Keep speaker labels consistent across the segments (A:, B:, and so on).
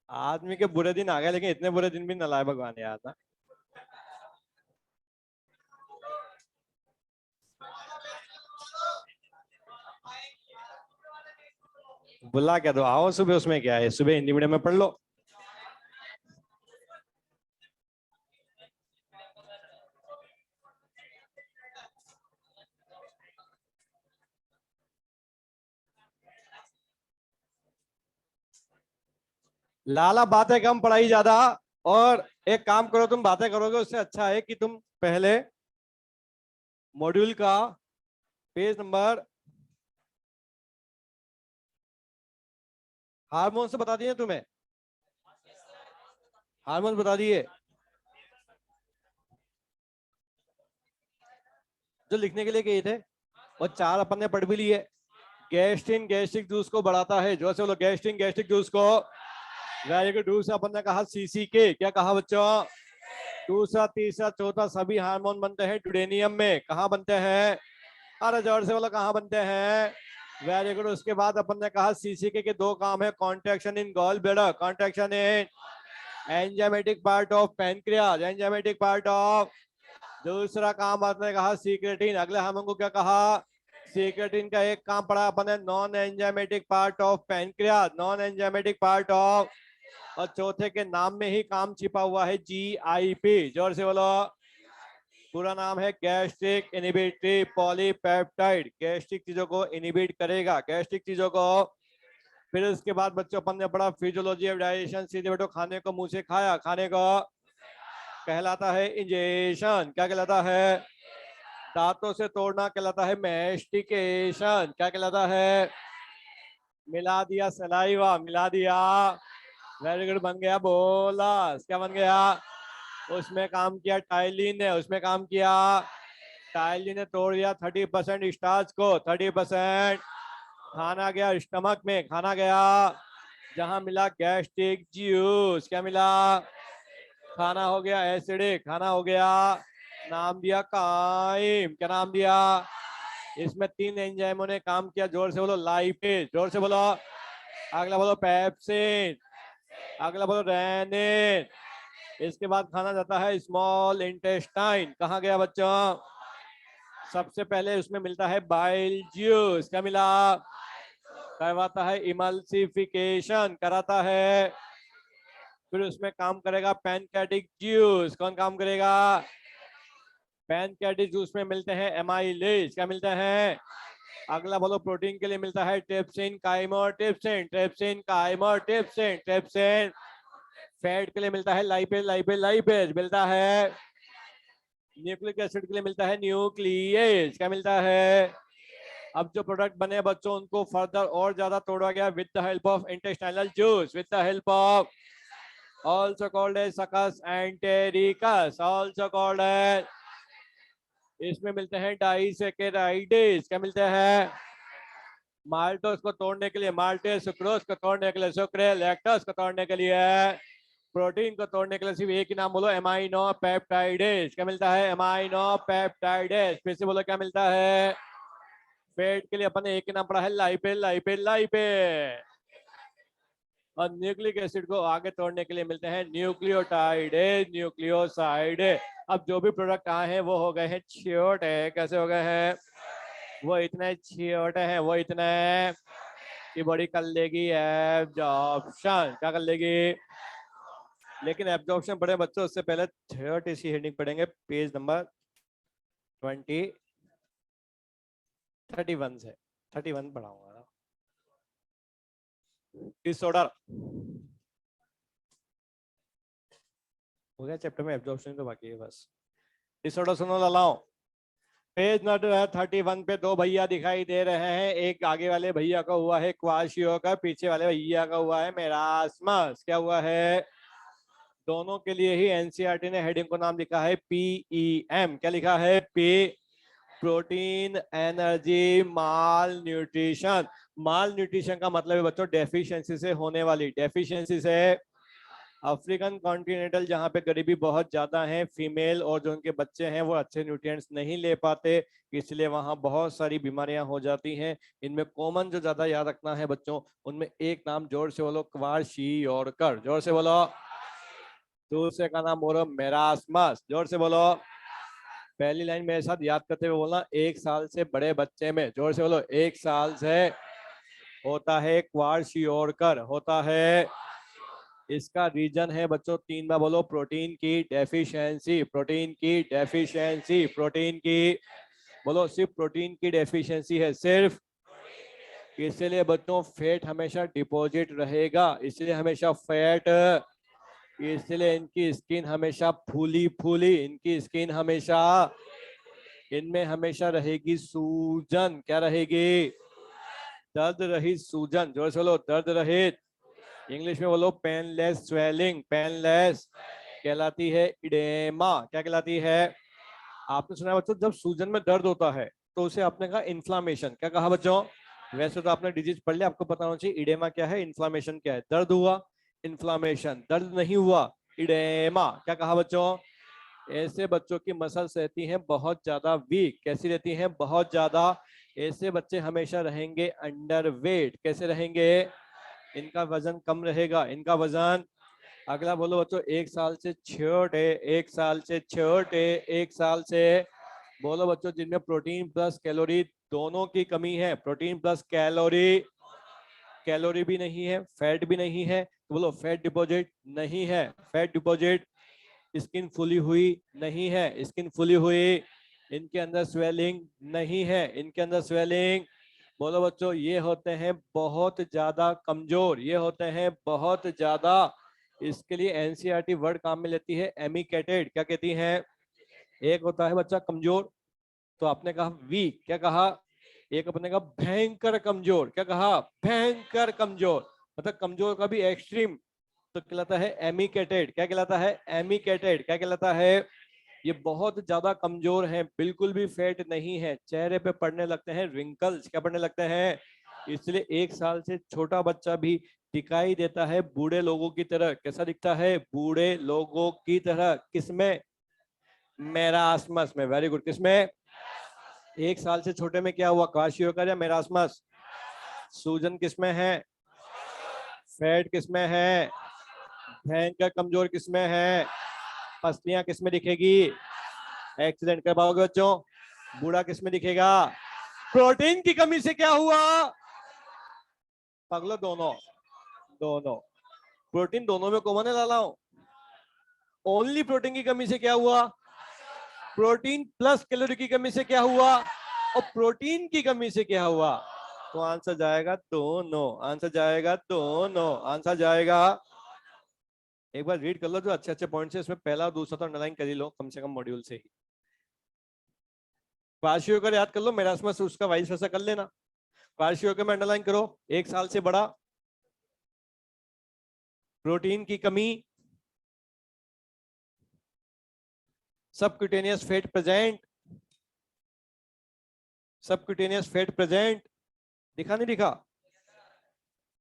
A: आदमी के बुरे दिन आ गए, लेकिन इतने बुरे दिन भी न लाए भगवान यार ना। बुला क्या दो, आओ सुबह, उसमें क्या है, सुबह हिंदी मीडियम में पढ़ लो। लाला बातें कम, पढ़ाई ज्यादा। और एक काम करो, तुम बातें करोगे उससे अच्छा है कि तुम पहले मॉड्यूल का पेज नंबर, हार्मोन से बता दिए तुम्हें, हार्मोन बता दिए जो लिखने के लिए कहे थे, और 4 अपन ने पढ़ भी लिए। गैस्ट्रिन गैस्ट्रिक जूस को बढ़ाता है, जो से बोलो गैस्ट्रिन गैस्ट्रिक जूस को। Very good. दूसरा अपन ने कहा सीसी के, क्या कहा बच्चों? दूसरा तीसरा चौथा सभी हार्मोन बनते हैं ड्यूडेनियम में। कहाँ बनते हैं? अरे जोर से बोलो, कहाँ बनते हैं? Very good. उसके बाद अपन ने कहा सीसीके के 2 काम है, contraction in gall bladder, contraction in enzymatic part of pancreas, enzymatic part of. दूसरा काम आपने कहा सीक्रेटिन, अगले हार्मोन को क्या कहा? सीक्रेटिन का एक काम पढ़ा अपन ने, non enzymatic part of pancreas, non enzymatic part of. और चौथे के नाम में ही काम छिपा हुआ है, GIP, जोर से बोलो। पूरा नाम है गैस्ट्रिक इनहिबिटरी पॉलीपेप्टाइड, गैस्ट्रिक चीजों को इनहिबिट करेगा, गैस्ट्रिक चीजों को। फिर उसके बाद बच्चों अपन ने पढ़ा फिजियोलॉजी ऑफ डाइजेशन, सीधे बैठो, खाने को मुंह से खाया, खाने को कहलाता है इंजेशन, क्या कहलाता है? दांतों से तोड़ना कहलाता है मैस्टिकेशन, क्या कहलाता है? मिला दिया सलाइवा, मिला दिया। वेरी गुड, बन गया बोलस, क्या बन गया? उसमें काम किया टाइलिन ने, उसमें काम किया टाइलिन ने, तोड़ दिया 30% स्टार्च को, 30%। खाना गया स्टमक में, खाना गया जहां मिला गैस्ट्रिक जूस, क्या मिला? खाना हो गया एसिडिक, खाना हो गया, नाम दिया काइम, क्या नाम दिया? इसमें 3 एंजाइमों ने काम किया, जोर से बोलो लाइपेज, जोर से बोलो। अगला बोलो पेप्सिन, अगला बोलो रेनिन। इसके बाद खाना जाता है स्मॉल इंटेस्टाइन, कहाँ गया बच्चों? सबसे पहले उसमें मिलता है बाइल जूस, क्या मिला? करवाता है इमल्सिफिकेशन, कराता है। फिर उसमें काम करेगा पैनक्रेटिक जूस, कौन काम करेगा? पैनक्रेटिक जूस में मिलते हैं एमाइलेज, क्या मिलते हैं? अगला बोलो प्रोटीन के लिए मिलता है trypsin chymotrypsin, trypsin chymotrypsin, trypsin. Fat के लिए मिलता है लाइपेज, लाइपेज, लाइपेज मिलता है। न्यूक्लिक एसिड के लिए मिलता है न्यूक्लियेज, क्या मिलता है? अब जो प्रोडक्ट बने बच्चों, उनको फर्दर और ज्यादा तोड़ा गया with the help of intestinal juice, with the help of, also called as succus entericus, also called as। इसमें मिलते हैं डाइसेकेराइडेज, क्या मिलते हैं? माल्टोस को तोड़ने के लिए माल्टे, सुक्रोज को तोड़ने के लिए सुक्रे, लैक्टोज को तोड़ने के लिए, प्रोटीन को तोड़ने के लिए सिर्फ एक ही नाम बोलो, एमाइनो पेप्टाइडेज, क्या मिलता है? Amino peptidase. फिर से बोलो, क्या मिलता है? फैट के लिए अपन ने एक ही नाम पढ़ा है, लाइपेज, लाइपेज, लाइपेज। और न्यूक्लिक एसिड को आगे तोड़ने के लिए मिलते हैं न्यूक्लियोटाइडेज, न्यूक्लियोसाइडेज। अब जो भी प्रोडक्ट आए हैं वो हो गए हैं छोटे, कैसे हो गए हैं? वो इतने छोटे हैं, वो इतने कि बड़ी कर लेगी एब्जॉर्प्शन, क्या कर लेगी? लेकिन एब्जॉर्प्शन पढ़े बच्चों, उससे पहले थर्ड इसी हेडिंग पढ़ेंगे, पेज नंबर 31 से 31 पढ़ाऊंगा। डिसऑर्डर हो गया चैप्टर में, एब्जॉर्प्शन तो बाकी है बस। डिसऑर्डर सुनो लालाओ, पेज नंबर 31 पे 2 भैया दिखाई दे रहे हैं। एक आगे वाले भैया का हुआ है क्वाशियो का, पीछे वाले भैया का हुआ है मेरास्मस, क्या हुआ है? दोनों के लिए ही एनसीईआरटी ने हेडिंग को नाम लिखा है PEM, क्या लिखा है? पी, प्रोटीन एनर्जी माल न्यूट्रिशन। माल न्यूट्रिशन का मतलब है बच्चों डेफिशिएंसी से होने वाली, डेफिशिएंसी से। अफ्रीकन कॉन्टिनेंटल जहाँ पे गरीबी बहुत ज्यादा है, फीमेल और जो उनके बच्चे हैं वो अच्छे न्यूट्रिएंट्स नहीं ले पाते, इसलिए वहाँ बहुत सारी बीमारियां हो जाती हैं। इनमें कॉमन जो ज्यादा याद रखना है बच्चों, उनमें एक नाम जोर से बोलो, क्वार्शियोरकर, जोर से बोलो। दूसरे का नाम बोलो मेरास्मस, जोर से बोलो। पहली लाइन मेरे साथ याद करते हुए बोलना, 1 साल से बड़े बच्चे में, जोर से बोलो, 1 साल से होता है क्वार्शियोरकर, होता है। इसका रीजन है बच्चों, 3 बार बोलो, प्रोटीन की डेफिशिएंसी, प्रोटीन की डेफिशिएंसी, प्रोटीन की, बोलो सिर्फ प्रोटीन की डेफिशिएंसी है, सिर्फ। इसलिए बच्चों फैट हमेशा डिपॉजिट रहेगा, इसलिए हमेशा फैट, इसलिए इनकी स्किन हमेशा फूली फूली, इनकी स्किन हमेशा, इनमें हमेशा रहेगी सूजन, क्या रहेगी? दर्द रहित सूजन, जोर से बोलो, दर्द रहित। इंग्लिश में बोलो पेनलेस स्वेलिंग, पेनलेस कहलाती है इडेमा, क्या कहलाती है? आपने सुना है बच्चों, जब सूजन में दर्द होता है तो उसे आपने कहा इन्फ्लामेशन, क्या कहा बच्चों? वैसे तो आपने डिजीज पढ़ लिया, आपको पता होना चाहिए इडेमा क्या है, इन्फ्लामेशन क्या है। दर्द हुआ, इन्फ्लामेशन, दर्द नहीं हुआ, इडेमा, क्या कहा बच्चों? ऐसे बच्चों की मसल्स रहती हैं बहुत ज्यादा वीक, कैसी रहती हैं? बहुत ज्यादा। ऐसे बच्चे हमेशा रहेंगे अंडर वेट, कैसे रहेंगे? इनका वजन कम रहेगा, इनका वजन। अगला बोलो बच्चों, 1 साल से छोटे, 1 साल से छोटे, 1 साल से, बोलो बच्चों, जिनमें प्रोटीन प्लस कैलोरी दोनों की कमी है, प्रोटीन प्लस कैलोरी, कैलोरी भी नहीं है, फैट भी नहीं है, तो बोलो फैट डिपॉजिट नहीं है, फैट डिपॉजिट। स्किन फुली हुई नहीं है, स्किन फुली हुई। इनके अंदर स्वेलिंग नहीं है, इनके अंदर स्वेलिंग। बोलो बच्चों, ये होते हैं बहुत ज्यादा कमजोर, ये होते हैं बहुत ज्यादा। इसके लिए एनसीईआरटी वर्ड काम में लेती है, एमिकेटेड, क्या कहती है? एक होता है बच्चा कमजोर, तो आपने कहा वीक, क्या कहा? एक अपने कहा भयंकर कमजोर, क्या कहा? भयंकर कमजोर, मतलब कमजोर का भी एक्सट्रीम, तो कहलाता है एमिकेटेड, क्या कहलाता है? एमिकेटेड, क्या कहलाता है? ये बहुत ज्यादा कमजोर हैं, बिल्कुल भी फैट नहीं है, चेहरे पे पड़ने लगते हैं रिंकल्स, क्या पड़ने लगते हैं? इसलिए 1 साल से छोटा बच्चा भी दिखाई देता है बूढ़े लोगों की तरह, कैसा दिखता है? बूढ़े लोगों की तरह। किसमें? मेरास्मस में, वेरी गुड। किसमें? 1 साल से छोटे में क्या हुआ? क्वार्शियोरकर या मेरास्मस? सूजन किसमें है? फैट किसमें है? भयंकर कमजोर किसमें है? पसलियां किसमें दिखेगी? एक्सीडेंट कर पाओगे बच्चों? बूढ़ा किसमें दिखेगा? प्रोटीन की कमी से क्या हुआ? पगलो, दोनों, दोनों। प्रोटीन दोनों में कॉमन है लाला। ओनली प्रोटीन की कमी से क्या हुआ? प्रोटीन प्लस कैलोरी की कमी से क्या हुआ? और प्रोटीन की कमी से क्या हुआ? तो आंसर जाएगा दोनों, आंसर जाएगा दोनों, आंसर जाएगा। एक बार रीड कर लो जो अच्छे अच्छे पॉइंट्स है इसमें, पहला और दूसरा तो अंडरलाइन कर ही लो कम से कम मॉड्यूल से ही। क्वार्शियोरकर याद कर लो, मेरास्मस उसका वाइस वर्सा कर लेना। क्वार्शियोरकर में अंडरलाइन करो, 1 साल से बड़ा, प्रोटीन की कमी, subcutaneous fat present, subcutaneous fat present, दिखा नहीं दिखा?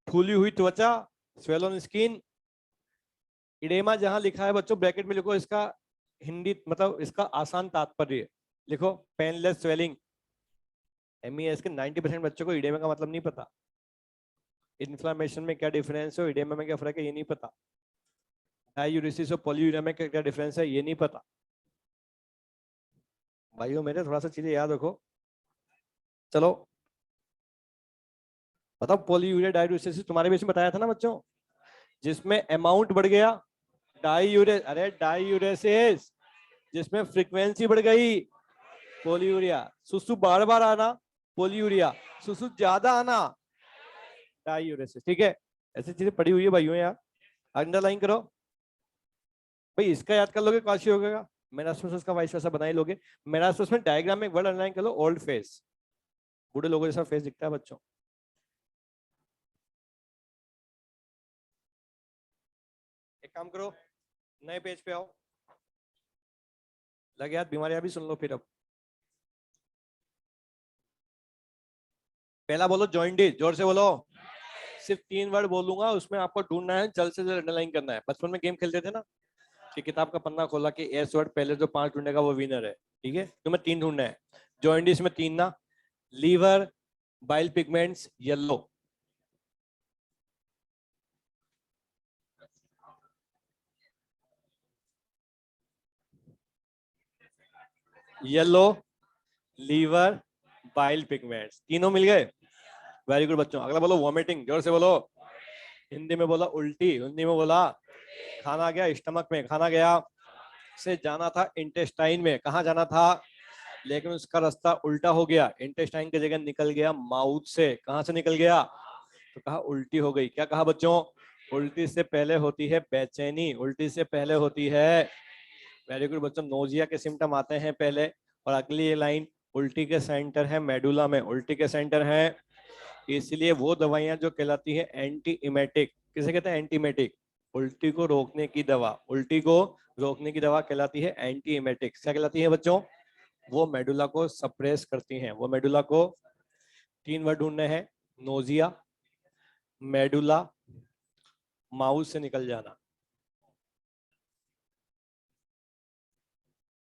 A: फूली हुई त्वचा, स्वेलन स्किन। इडेमा जहां लिखा है बच्चों ब्रैकेट में लिखो इसका हिंदी, मतलब इसका आसान तात्पर्य लिखो, पेनलेस स्वेलिंग। एमईएस के 90% बच्चों को इडेमा का मतलब नहीं पता। इन्फ्लामेशन में क्या डिफरेंस है, इडेमा में क्या फर्क है, ये नहीं पता। डायूरेसिस और पॉलीयूरिया में क्या डिफरेंस है, ये नहीं पता। भाइयों मेरे, थोड़ा सा चीजें याद रखो। चलो बताओ, पॉलीयूरिया डायूरेसिस तुम्हारे बीच में बताया था ना बच्चों, जिसमें अमाउंट बढ़ गया। अरे डायूरेसिस जिसमें फ्रीक्वेंसी बढ़ गई, पोलियूरिया। सुसु बार बार आना, पोलियूरिया। सुसु ज्यादा आना, डायूरेसिस। ठीक है, ऐसी चीजें पड़ी हुई है भाइयों यार, अंडरलाइन करो। भाई इसका याद कर लोगे काशी हो गएगा, मेरास्मस का वाइस वैसा बना ही लोगे। मेरास्मस में डायग्राम में एक वर्ड अंडरलाइन कर लो, ओल्ड फेस, बूढ़े लोगों जैसा फेस दिखता है बच्चों। एक काम करो, नए पेज पे आओ, लगे याद बीमारियां भी सुन लो फिर। अब पहला बोलो जॉइंटिस, जोर से बोलो। सिर्फ 3 वर्ड बोलूंगा, उसमें आपको ढूंढना है, जल्द से जल्द अंडरलाइन करना है। बचपन में गेम खेलते थे ना कि किताब का पन्ना खोला कि एस वर्ड पहले जो 5 ढूंढेगा वो विनर है, ठीक है। तुम्हें 3 ढूंढना है, जॉइंटिस में 3 ना, liver, bile pigments, yellow. Yellow, liver, bile pigments, तीनों मिल गए। वेरी गुड बच्चों। अगला बोलो वॉमिटिंग, जोर से बोलो। हिंदी में बोला उल्टी, हिंदी में बोला खाना गया स्टमक में, खाना गया से जाना था इंटेस्टाइन में, कहाँ जाना था, लेकिन उसका रास्ता उल्टा हो गया, इंटेस्टाइन की जगह निकल गया माउथ से। कहाँ से निकल गया, तो कहा उल्टी हो गई। क्या कहा बच्चों, उल्टी से पहले होती है बेचैनी, उल्टी से पहले होती है, वेरी गुड बच्चों, नोजिया के सिम्टम आते हैं पहले। और अगली ये लाइन, उल्टी के सेंटर है मेडुला में, उल्टी के सेंटर है, इसलिए वो दवाइयां जो कहलाती है एंटी इमेटिक, किसे कहते हैं एंटीमेटिक, उल्टी को रोकने की दवा, उल्टी को रोकने की दवा कहलाती है एंटी इमेटिक। क्या कहलाती है बच्चों, वो मेडुला को सप्रेस करती हैं, वो मेडुला को। 3 वर्ड ढूंढने हैं, नोजिया, मेडुला, माउथ से निकल जाना।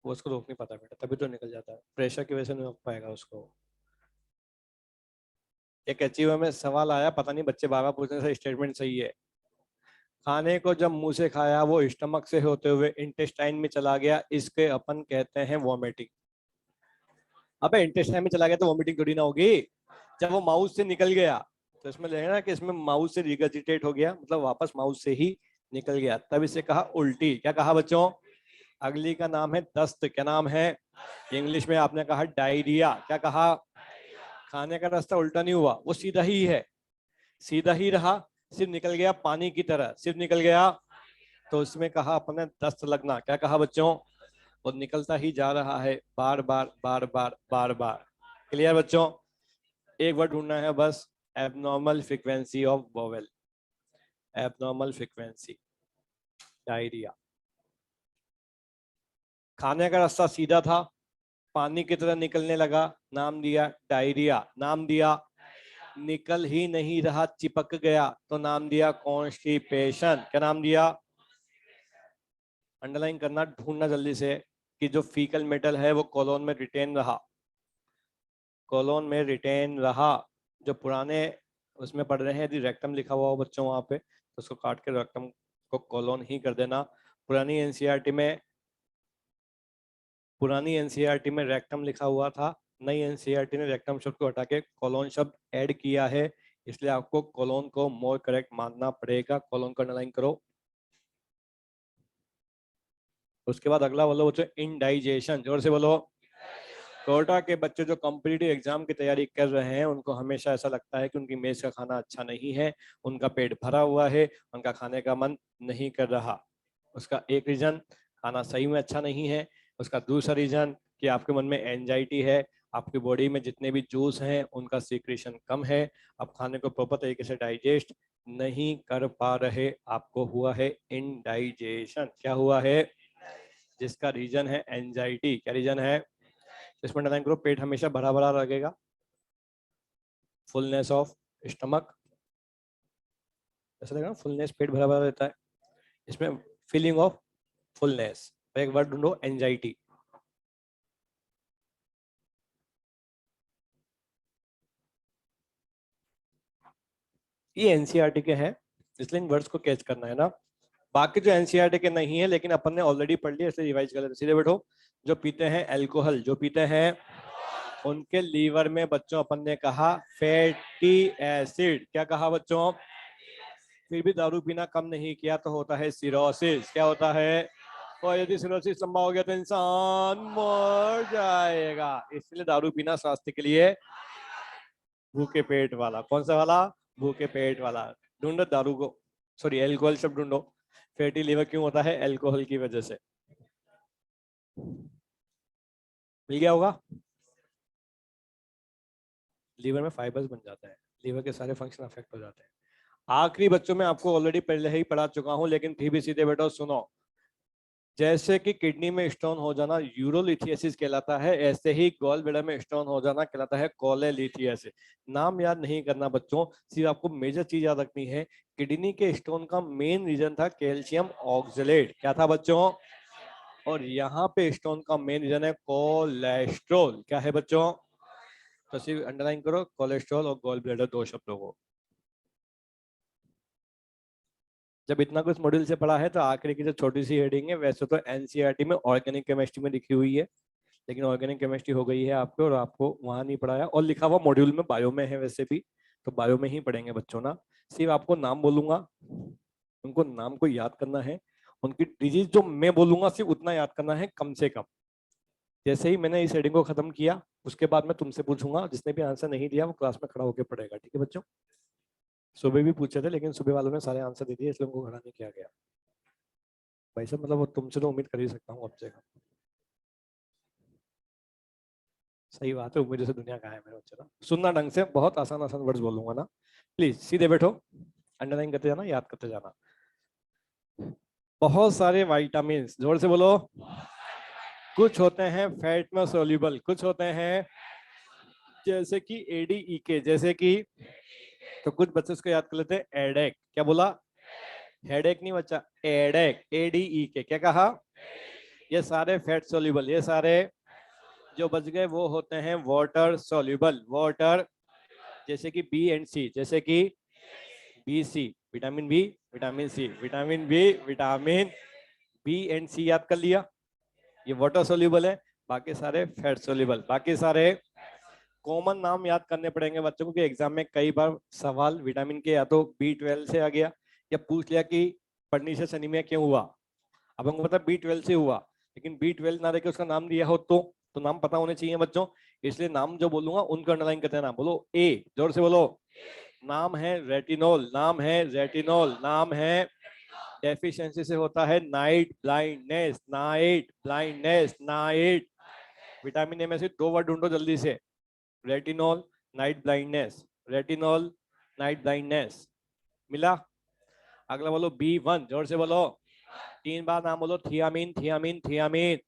A: वो उसको रोक नहीं पाता बेटा, तभी तो निकल जाता है, प्रेशर की वजह से नहीं रोक पाएगा उसको। एक अचीवर में सवाल आया, पता नहीं बच्चे बार बार पूछने से स्टेटमेंट सही है। खाने को जब मुंह से खाया वो स्टमक से होते हुए इंटेस्टाइन में चला गया, इसके अपन कहते हैं वॉमिटिंग। अबे इंटेस्टाइन में चला गया तो वॉमिटिंग थोड़ी ना होगी, जब वो माउथ से निकल गया तो इसमें लेना ना कि इसमें माउथ से रिगर्जिटेट हो गया, मतलब वापस माउथ से ही निकल गया, तब इसे कहा उल्टी। क्या कहा बच्चों, अगली का नाम है दस्त, क्या नाम है, इंग्लिश में आपने कहा डायरिया। क्या कहा, खाने का रास्ता उल्टा नहीं हुआ, वो सीधा ही है, सीधा ही रहा, सिर्फ निकल गया पानी की तरह, सिर्फ निकल गया, तो उसमें कहा अपने दस्त लगना। क्या कहा बच्चों, वो निकलता ही जा रहा है बार बार बार बार बार बार। क्लियर बच्चों, एक वर्ड ढूंढना है बस, abnormal frequency of vowel, abnormal frequency, diarrhoea. खाने का रास्ता सीधा था, पानी की तरह निकलने लगा, नाम दिया डायरिया, नाम दिया, निकल ही नहीं रहा चिपक गया तो नाम दिया कॉन्स्टिपेशन। क्या नाम दिया, अंडरलाइन करना, ढूंढना जल्दी से कि जो फीकल मेटल है वो कोलोन में रिटेन रहा, कोलोन में रिटेन रहा। जो पुराने उसमें पढ़ रहे हैं, यदि रेक्टम लिखा हुआ हो बच्चों वहां पे तो उसको काट के रेक्टम को कोलोन ही कर देना। पुरानी एनसीईआरटी में, पुरानी एनसीईआरटी में रेक्टम लिखा हुआ था, नई एनसीईआरटी ने रेक्टम शब्द को हटा के कोलोन शब्द ऐड किया है, इसलिए आपको कोलोन को मोर करेक्ट मानना पड़ेगा। कोलोन को अंडरलाइन करो। उसके बाद अगला बोलो बच्चों, इंडाइजेशन, जोर से बोलो। कोटा के बच्चे जो कॉम्पिटिटिव एग्जाम की तैयारी कर रहे हैं उनको हमेशा ऐसा लगता है कि उनकी मेज का खाना अच्छा नहीं है, उनका पेट भरा हुआ है, उनका खाने का मन नहीं कर रहा। उसका एक रीजन खाना सही में अच्छा नहीं है, उसका दूसरा रीजन कि आपके मन में एंजाइटी है, आपकी बॉडी में जितने भी जूस हैं उनका सीक्रेशन कम है, आप खाने को प्रॉपर तरीके से डाइजेस्ट नहीं कर पा रहे, आपको हुआ है इनडाइजेशन। क्या हुआ है, जिसका रीजन है एंजाइटी। क्या रीजन है, इसमें अंडरलाइन करो, पेट हमेशा भरा भरा लगेगा, फुलनेस ऑफ स्टमक, ऐसा लगेगा फुलनेस, पेट भरा भरा रहता है, इसमें फीलिंग ऑफ फुलनेस। एक वर्ड ढूंढो, एंजाइटी। ये एनसीईआरटी के हैं इसलिए इन वर्ड्स को कैच करना है ना, बाकी जो एनसीईआरटी के नहीं है लेकिन अपन ने ऑलरेडी पढ़ लिया इसलिए रिवाइज कर लेते। सीधे बैठो। जो पीते हैं अल्कोहल, जो पीते हैं उनके लीवर में बच्चों अपन ने कहा फैटी एसिड। क्या कहा बच्चों, फिर भी दारू पीना कम नहीं किया तो होता है सिरोसिस। क्या होता है, और यदि सिरोसिस लंबा हो गया तो इंसान मर जाएगा, इसलिए दारू पीना स्वास्थ्य के लिए भूखे पेट वाला। कौन सा वाला, भूखे पेट वाला। ढूंढो दारू को, सॉरी एल्कोहल सब ढूंढो। फैटी लीवर क्यों होता है, एल्कोहल की वजह से। मिल गया होगा, लीवर में फाइबर्स बन जाता है, लीवर के सारे फंक्शन अफेक्ट हो जाते हैं। आखिरी बच्चों में आपको ऑलरेडी पहले ही पढ़ा चुका हूं लेकिन फिर भी सीधे बैठो सुनो। जैसे कि किडनी में स्टोन हो जाना यूरोलिथियासिस कहलाता है, ऐसे ही गॉल ब्लैडर में स्टोन हो जाना कहलाता है कोलेलिथियासिस। नाम याद नहीं करना बच्चों, सिर्फ आपको मेजर चीज याद रखनी है। किडनी के स्टोन का मेन रीजन था कैल्शियम ऑक्सलेट, क्या था बच्चों? और यहाँ पे स्टोन का मेन रीजन है कोलेस्ट्रॉल। क्या है बच्चों? तो सिर्फ अंडरलाइन करो कोलेस्ट्रॉल और गॉल ब्लैडर, दो शब्दों को। जब इतना कुछ मॉड्यूल से पढ़ा है तो आखिरी की जो छोटी सी हेडिंग है, वैसे तो एनसीईआरटी में ऑर्गेनिक केमिस्ट्री में लिखी हुई है, लेकिन ऑर्गेनिक केमिस्ट्री हो गई है आपको और आपको वहां नहीं पढ़ाया, और लिखा हुआ मॉड्यूल में बायो में है वैसे भी, तो बायो में ही पढ़ेंगे बच्चों ना। सिर्फ आपको नाम बोलूंगा, उनको नाम को याद करना है, उनकी डिजीज जो मैं बोलूंगा सिर्फ उतना याद करना है कम से कम। जैसे ही मैंने इस हेडिंग को खत्म किया उसके बाद मैं तुमसे पूछूंगा, जिसने भी आंसर नहीं दिया वो क्लास में खड़ा होकर पढ़ेगा, ठीक है बच्चों? सुबह भी पूछे थे लेकिन सुबह वालों ने सारे आंसर दे दिए, इसलिए उनको खड़ा नहीं किया गया। भाई साहब मतलब वो तुमसे तो उम्मीद कर ही सकता हूँ कम से कम। सही बात है, उम्मीद से दुनिया कहाँ है मेरे बच्चे ना। सुनना ढंग से, बहुत आसान आसान वर्ड्स बोलूंगा ना, प्लीज सीधे बैठो, अंडरलाइन करते जाना, याद करते जाना। बहुत सारे विटामिन, जोर से बोलो। कुछ होते हैं फैट में सोल्यूबल, कुछ होते हैं जैसे कि एडीईके, जैसे कि, तो कुछ बच्चे उसको याद कर लेते हैं एडेक। क्या बोला? हेडेक नहीं बच्चा, एडेक, एडीईके। क्या कहा? ये सारे फैट सोल्यूबल, ये सारे जो बच गए वो होते हैं वाटर सोल्यूबल, वाटर, जैसे कि बी एंड सी, जैसे कि B C, vitamin B, vitamin C, vitamin B, vitamin B and C, याद कर लिया, ये वाटर सोल्यूबल है। बाकी सारे फैट सोल्यूबल, बाकी सारे कॉमन नाम याद करने पड़ेंगे बच्चों को, कि एग्जाम में कई बार सवाल विटामिन के या तो B12 से आ गया, या पूछ लिया कि पर्नीशियस एनीमिया क्यों हुआ। अब हमको पता B12 से हुआ, लेकिन B12 ना देके उसका नाम दिया हो तो नाम पता होने चाहिए बच्चों, इसलिए नाम जो बोलूंगा उनको अंडरलाइन करते हैं। बोलो ए, जोर से बोलो। नाम है रेटिनोल, नाम है रेटिनोल, नाम है, डेफिशिएंसी से होता है night blindness, night blindness, night. Vitamin A में से दो वर्ड ढूंढो जल्दी से, retinol, night blindness, retinol, night blindness, मिला? अगला बोलो B1, जोर से बोलो, 3 बार नाम बोलो, थियामीन, थियामीन, थियामीन।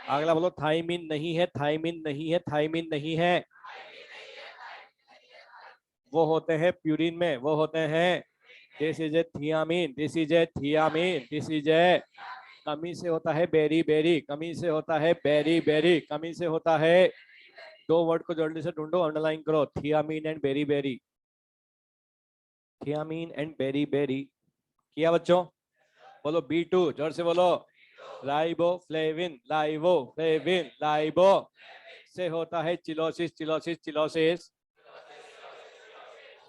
A: अगला बोलो थाइमिन नहीं है, थाइमिन नहीं है, थाइमिन नहीं है, वो होते हैं प्यूरिन में, वो होते हैं, this is a thiamine, this is a thiamine, this is a, कमी से होता है बेरी बेरी, कमी से होता है बेरी बेरी, कमी से होता है, दो वर्ड को जल्दी से ढूंढो, अंडरलाइन करो, thiamine and beriberi, thiamine and beriberi. किया बच्चों? बोलो B2, जोर से बोलो, राइबोफ्लेविन, राइबोफ्लेविन, राइबो से होता है चिलोसिस, चिलोसिस, चिलोसिस।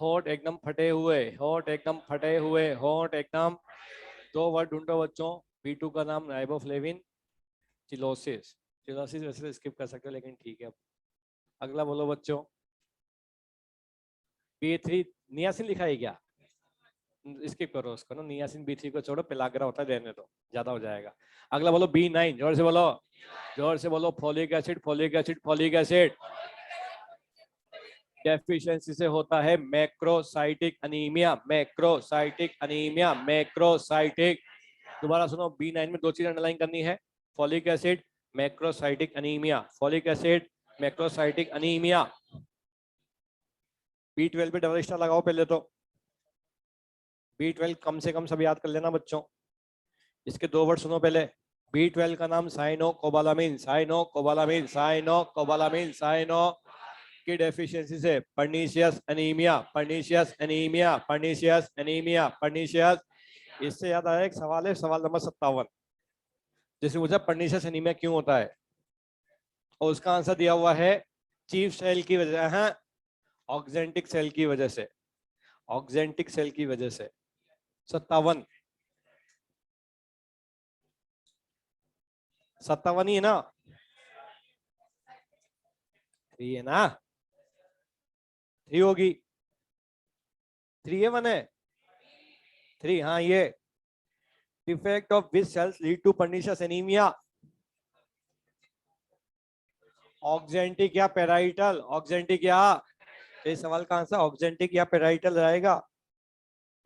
A: होठ एकदम फटे हुए, होठ एकदम फटे हुए, होठ एकदम, दो वर्ड ढूंढो बच्चों, B2 का नाम राइबोफ्लेविन, चिलोसिस, चिलोसिस वैसे तो स्किप कर सकते हो लेकिन ठीक है। अगला बोलो बच्चों, B3, नियासिन लिखा है क्या? स्किप करो उसको ना, नियासिन B3 को छोड़ो, पेलाग्रा होता है, रहने दो, ज्यादा हो जाएगा। अगला बोलो B9, जोर से बोलो, जोर से बोलो, folic acid, folic acid, folic acid. Deficiency से होता है macrocytic anaemia, macrocytic anaemia, macrocytic. दोबारा सुनो, B9 में दो चीज अंडरलाइन करनी है, folic acid, macrocytic anaemia, folic acid, macrocytic anaemia. B12 पे डबल स्टार लगाओ पहले तो, B12 कम से कम सब याद कर लेना बच्चों। इसके दो वर्ड सुनो पहले, B12 का नाम cyanocobalamin, cyanocobalamin, cyanocobalamin, cyano की डेफिशिएंसी से pernicious anaemia, pernicious anaemia, pernicious anaemia, pernicious. इससे याद आया एक सवाल है, सवाल नंबर 57, जिसमें पूछा पर्नीशियस एनीमिया क्यों होता है, और उसका आंसर दिया हुआ है चीफ सेल की वजह, है ऑक्जेंटिक सेल की वजह से, ऑक्जेंटिक सेल की वजह से। 57, 57 ही है ना? 3 है ना? 3 होगी, 3 है 1 है, 3, हाँ ये। Defect of which cells lead to pernicious anaemia, oxyntic या पेराइटल, ऑक्जेंटिक या, इस सवाल का आंसर ऑक्जेंटिक या पेराइटल रहेगा।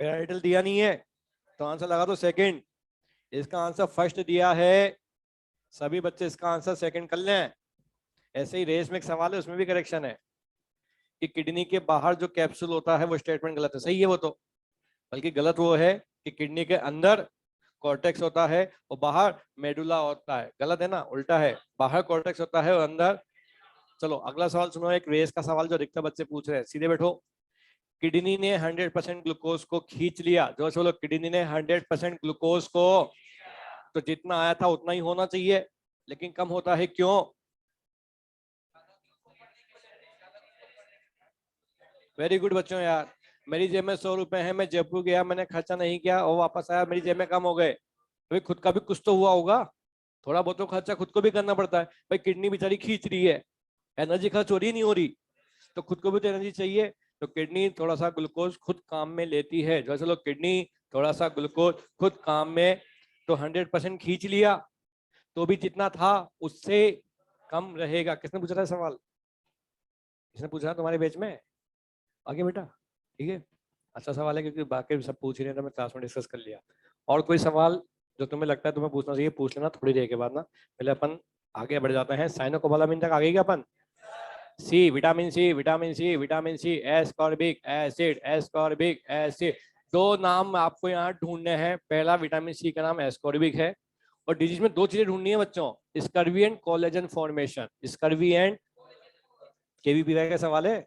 A: पेराइटल दिया नहीं है तो आंसर लगा दो सेकंड, इसका आंसर फर्स्ट दिया है, सभी बच्चे इसका आंसर सेकंड कर लें। ऐसे ही रेस में एक सवाल है, उसमें भी करेक्शन है कि किडनी के बाहर जो कैप्सूल होता है वो स्टेटमेंट गलत है। सही है वो तो, बल्कि गलत वो है कि किडनी के अंदर कॉर्टेक्स होता है और बाहर मेडुला होता है। गलत है ना, उल्टा है, बाहर कॉर्टेक्स होता है और अंदर। चलो अगला सवाल सुनो, एक रेस का सवाल जो अधिकतर बच्चे पूछ रहे हैं। सीधे बैठो। किडनी ने 100% ग्लूकोज को खींच लिया, जो बोलो किडनी ने 100% ग्लूकोज को, तो जितना आया था उतना ही होना चाहिए, लेकिन कम होता है, क्यों? वेरी गुड बच्चों यार। मेरी जेब में 100 रुपए है, मैं जयपुर गया, मैंने खर्चा नहीं किया और वापस आया, मेरी जेब में कम हो गए, तो खुद का भी कुछ तो हुआ होगा, थोड़ा बहुत तो खर्चा खुद को भी करना पड़ता है। भाई किडनी बेचारी खींच रही है, एनर्जी खर्च हो रही नहीं हो रही, तो खुद को भी तो एनर्जी चाहिए। तो किडनी थोड़ा सा ग्लूकोज खुद काम में लेती है। जैसे लोग किडनी थोड़ा सा ग्लूकोज खुद काम में, तो 100% खींच लिया, तो भी जितना था उससे कम रहेगा। किसने पूछा था सवाल? किसने पूछा तुम्हारे बैच में? आगे बेटा, ठीक है, अच्छा सवाल है, क्योंकि बाकी सब पूछ रहे हैं तो मैं क्लास में डिस्कस कर लिया। और कोई सवाल जो तुम्हें लगता है तुम्हें पूछना चाहिए, पूछ लेना थोड़ी देर के बाद ना। पहले अपन आगे बढ़ जाते हैं। साइनोकोबालामिन तक आगे क्या अपन? C, vitamin C, vitamin C, vitamin C, ascorbic acid, ascorbic acid. दो नाम आपको यहाँ ढूंढने हैं। पहला विटामिन सी का नाम एस्कॉर्बिक है, और डिजीज में दो चीजें ढूंढनी है बच्चों, scurvy and collagen formation. Scurvy and KVPI का सवाल है।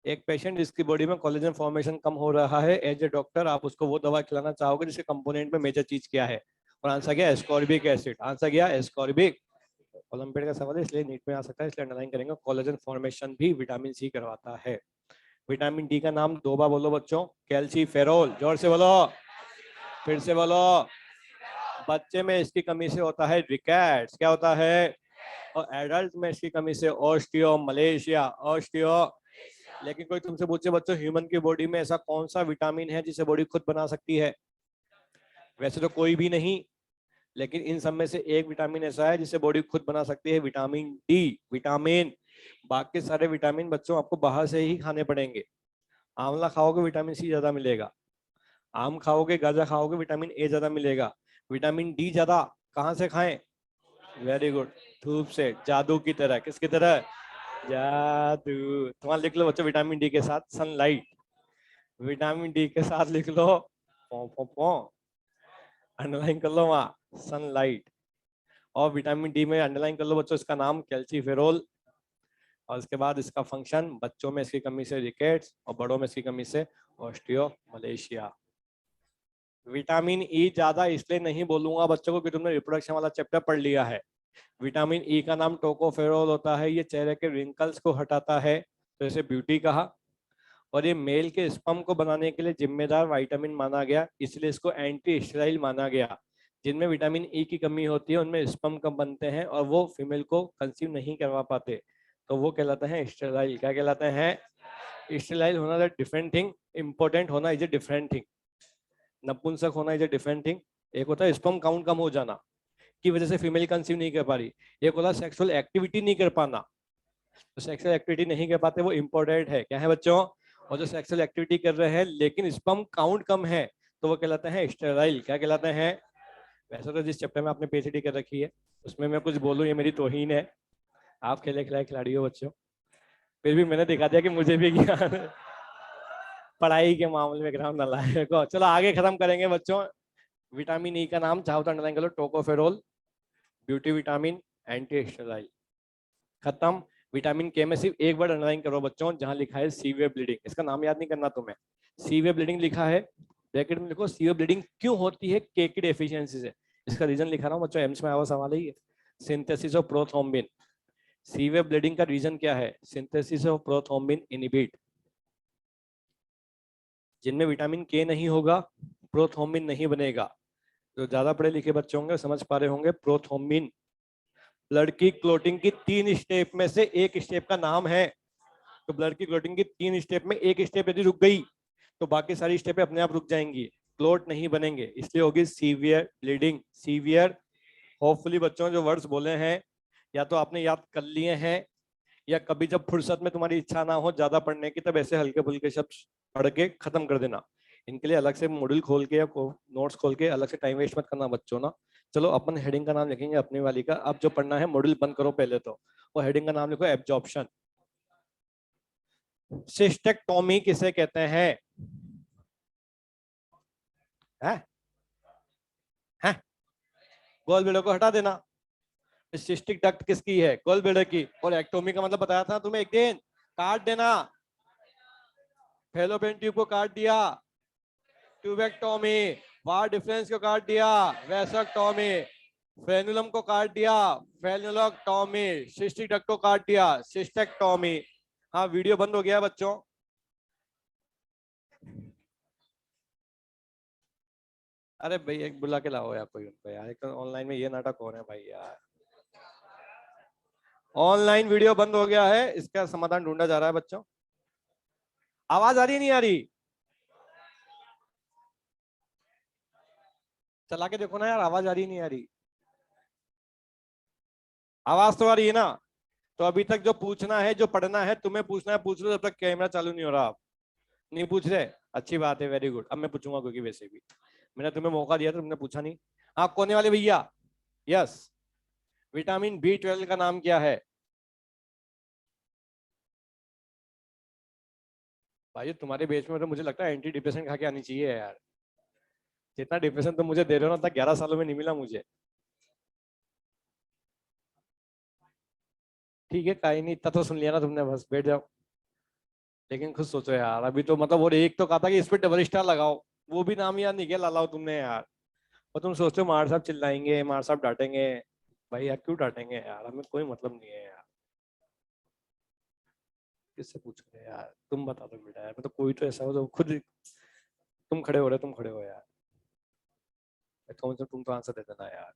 A: एक पेशेंट जिसकी बॉडी में कोलेजन फॉर्मेशन कम हो रहा है, एज ए डॉक्टर आप उसको वो दवा खिलाना चाहोगे जिसके कंपोनेंट में मेजर चीज क्या है? और आंसर क्या? Ascorbic acid. आंसर क्या? एस्कॉर्बिक। ओलंपियाड का सवाल है इसलिए नीट में आ सकता है, इसलिए अंडरलाइन करेंगे। कोलेजन फॉर्मेशन भी विटामिन सी करवाता है। विटामिन डी का नाम दो बार बोलो बच्चों। कैल्सीफेरोल। जोर से बोलो, फिर से बोलो। बच्चे में इसकी कमी से होता है रिकेट्स। क्या होता है? और एडल्ट में इसकी कमी से ऑस्टियो मलेशिया। ऑस्टियो। लेकिन कोई तुमसे पूछे बच्चों ह्यूमन की बॉडी में ऐसा कौन सा विटामिन है जिसे बॉडी खुद बना सकती है? वैसे तो कोई भी नहीं, लेकिन इन सब में से एक विटामिन ऐसा है जिसे बॉडी खुद बना सकती है, विटामिन डी। विटामिन, बाकी सारे विटामिन बच्चों आपको बाहर से ही खाने पड़ेंगे। आंवला खाओगे विटामिन सी ज्यादा मिलेगा, आम खाओगे, गाजर खाओगे, विटामिन ए ज्यादा मिलेगा। विटामिन डी ज्यादा कहाँ से खाएं? वेरी गुड, धूप से। जादू की तरह। किसकी तरह? जादू। तुम्हारा लिख लो बच्चों, विटामिन डी के साथ सनलाइट। विटामिन डी के साथ लिख लो पौ पौ पौ, अंडरलाइन कर लो वहां सनलाइट। और विटामिन डी में अंडरलाइन कर लो बच्चों इसका नाम कैल्सीफेरोल। और इसके बाद इसका फंक्शन, बच्चों में इसकी कमी से रिकेट्स और बड़ों में इसकी कमी से ऑस्टियो मलेशिया। विटामिन ई ज्यादा इसलिए नहीं बोलूंगा बच्चों को कि तुमने रिप्रोडक्शन वाला चैप्टर पढ़ लिया है। विटामिन ई का नाम टोकोफेरोल होता है, ये चेहरे के रिंकल्स को हटाता है, तो इसे ब्यूटी कहा। और ये मेल के स्पर्म को बनाने के लिए जिम्मेदार विटामिन माना गया, इसलिए इसको एंटी स्टेराइल माना गया। जिनमें विटामिन ई की कमी होती है उनमें स्पर्म कम बनते हैं और वो फीमेल को कंसीव नहीं करवा पाते, तो वो कहलाते हैं स्टेराइल। क्या कहलाते हैं? स्टेराइल होना इज डिफरेंट थिंग, इंपॉर्टेंट होना इज ए डिफरेंट थिंग, नपुंसक होना इज ए डिफरेंट थिंग। एक होता है स्पर्म काउंट कम हो जाना की वजह से फीमेल कंसीव नहीं कर पा रही, एक होता है सेक्सुअल एक्टिविटी नहीं कर पाना। तो सेक्सुअल एक्टिविटी नहीं कर पाते वो इंपॉर्टेंट है। क्या है बच्चों? और जो सेक्सुअल एक्टिविटी कर रहे हैं लेकिन स्पर्म काउंट कम है, तो वो कहलाते हैं स्टेराइल। क्या कहलाते हैं? वैसे तो जिस चैप्टर में आपने पीएचडी कर रखी है उसमें मैं कुछ बोलूं ये मेरी तौहीन है। आप खेले खिलाए खिलाड़ी हो बच्चों, फिर भी मैंने दिखा दिया कि मुझे भी ज्ञान पढ़ाई के मामले में ग्राम नलायक को। चलो आगे खत्म करेंगे बच्चों। विटामिन ई का नाम चाहो तो अंडरलाइन कर लो, tocopherol, beauty vitamin, anti sterile. खत्म। विटामिन के में सिर्फ एक वर्ड अंडरलाइन करो बच्चों, जहां लिखा है सीवियर ब्लीडिंग। इसका नाम याद नहीं करना तुम्हें, सीवियर ब्लीडिंग लिखा है, ब्रैकेट में लिखो सीवियर ब्लीडिंग क्यों होती है? के की डेफिशिएंसी से। इसका रीजन लिखा रहा हूँ बच्चों, एम्स में आया हुआ सवाल है ये, synthesis of prothrombin. Severe bleeding का रीजन क्या है? Synthesis of prothrombin inhibit. जिनमें विटामिन के नहीं होगा प्रोथ्रोम्बिन नहीं बनेगा। जो ज्यादा पढ़े लिखे बच्चे होंगे समझ पा रहे होंगे, प्रोथ्रोम्बिन ब्लड की क्लोटिंग की 3 स्टेप में से एक स्टेप का नाम है। तो ब्लड की क्लोटिंग की 3 स्टेप में एक स्टेप यदि रुक गई तो बाकी सारी स्टेप अपने आप रुक जाएंगी, क्लोट नहीं बनेंगे, इसलिए होगी सीवियर ब्लीडिंग। सीवियर, होपफुली बच्चों जो वर्ड्स बोले हैं या तो आपने याद कर लिए हैं, या कभी जब फुर्सत में तुम्हारी इच्छा ना हो ज्यादा पढ़ने की तब ऐसे हल्के फुल्के शब्द पढ़ के खत्म कर देना। इनके लिए अलग से मॉड्यूल खोल के या नोट्स खोल के अलग से टाइम वेस्ट मत करना बच्चों ना। चलो अपन हेडिंग का नाम लिखेंगे अपनी वाली का। अब जो पढ़ना है मॉड्यूल बंद करो पहले तो, और हेडिंग का नाम लिखो एब्जॉर्प्शन। सिस्टेक्टोमी किसे कहते हैं? हैं? गोल ब्लैडर को हटा देना। सिस्टिक डक्ट किसकी है? गोल ब्लैडर की। और एक्टोमी का मतलब बताया था तुम्हें एक दिन, काट देना। फैलोपियन ट्यूब को काट दिया, ट्यूबेक्टोमी। वार डिफरेंस को काट दिया, वेसेक्टोमी। फ्रेनुलम को काट दिया, फ्रेनुलोक्टोमी। सिस्टिक डक्ट को काट दिया, सिस्टेक्टोमी। हाँ वीडियो बंद हो गया बच्चों। अरे भाई एक बुला के लाओ यार कोई उनको यार, एक तो ऑनलाइन में ये नाटक हो रहे हैं भाई यार। ऑनलाइन वीडियो बंद हो गया है, इसका समाधान ढूंढा जा रहा है बच्चों। आवाज आ रही नहीं आ रही? चला के देखो ना यार, आवाज आ रही नहीं आ रही? आवाज तो आ रही है ना? तो अभी तक जो पूछना है, जो पढ़ना है तुम्हें पूछना है, पूछ लो जब तक कैमरा चालू नहीं हो रहा। आप नहीं पूछ रहे, अच्छी बात है, वेरी गुड। अब मैं पूछूंगा क्योंकि वैसे भी मैंने तुम्हें मौका दिया था, तुमने पूछा नहीं। हाँ कोने वाले भैया, यस। विटामिन B12 का नाम क्या है? भाई तुम्हारे बेच में तो मुझे लगता है एंटी डिप्रेशन खा के आनी चाहिए यार। जितना डिप्रेशन तुम मुझे दे रहे हो ना, 11 सालों में नहीं मिला मुझे। ठीक है कहीं नहीं, इतना तो सुन लिया ना तुमने, बस बैठ जाओ। लेकिन खुद सोचो यार, अभी तो मतलब वो एक तो कहा था कि इस पे डबल स्टार लगाओ, वो भी नाम याद नहीं किया लालाओ तुमने यार। और तुम सोचते हो मार साहब चिल्लाएंगे, मार साहब डांटेंगे। भाई यार क्यों डांटेंगे यार, हमें कोई मतलब नहीं है यार। किससे पूछ रहे यार, तुम बता दो बेटा यार, मतलब कोई तो ऐसा हो जो खुद। तुम खड़े हो रहे, तुम खड़े हो यार। कौन सा तुम तो आंसर दे देना यार।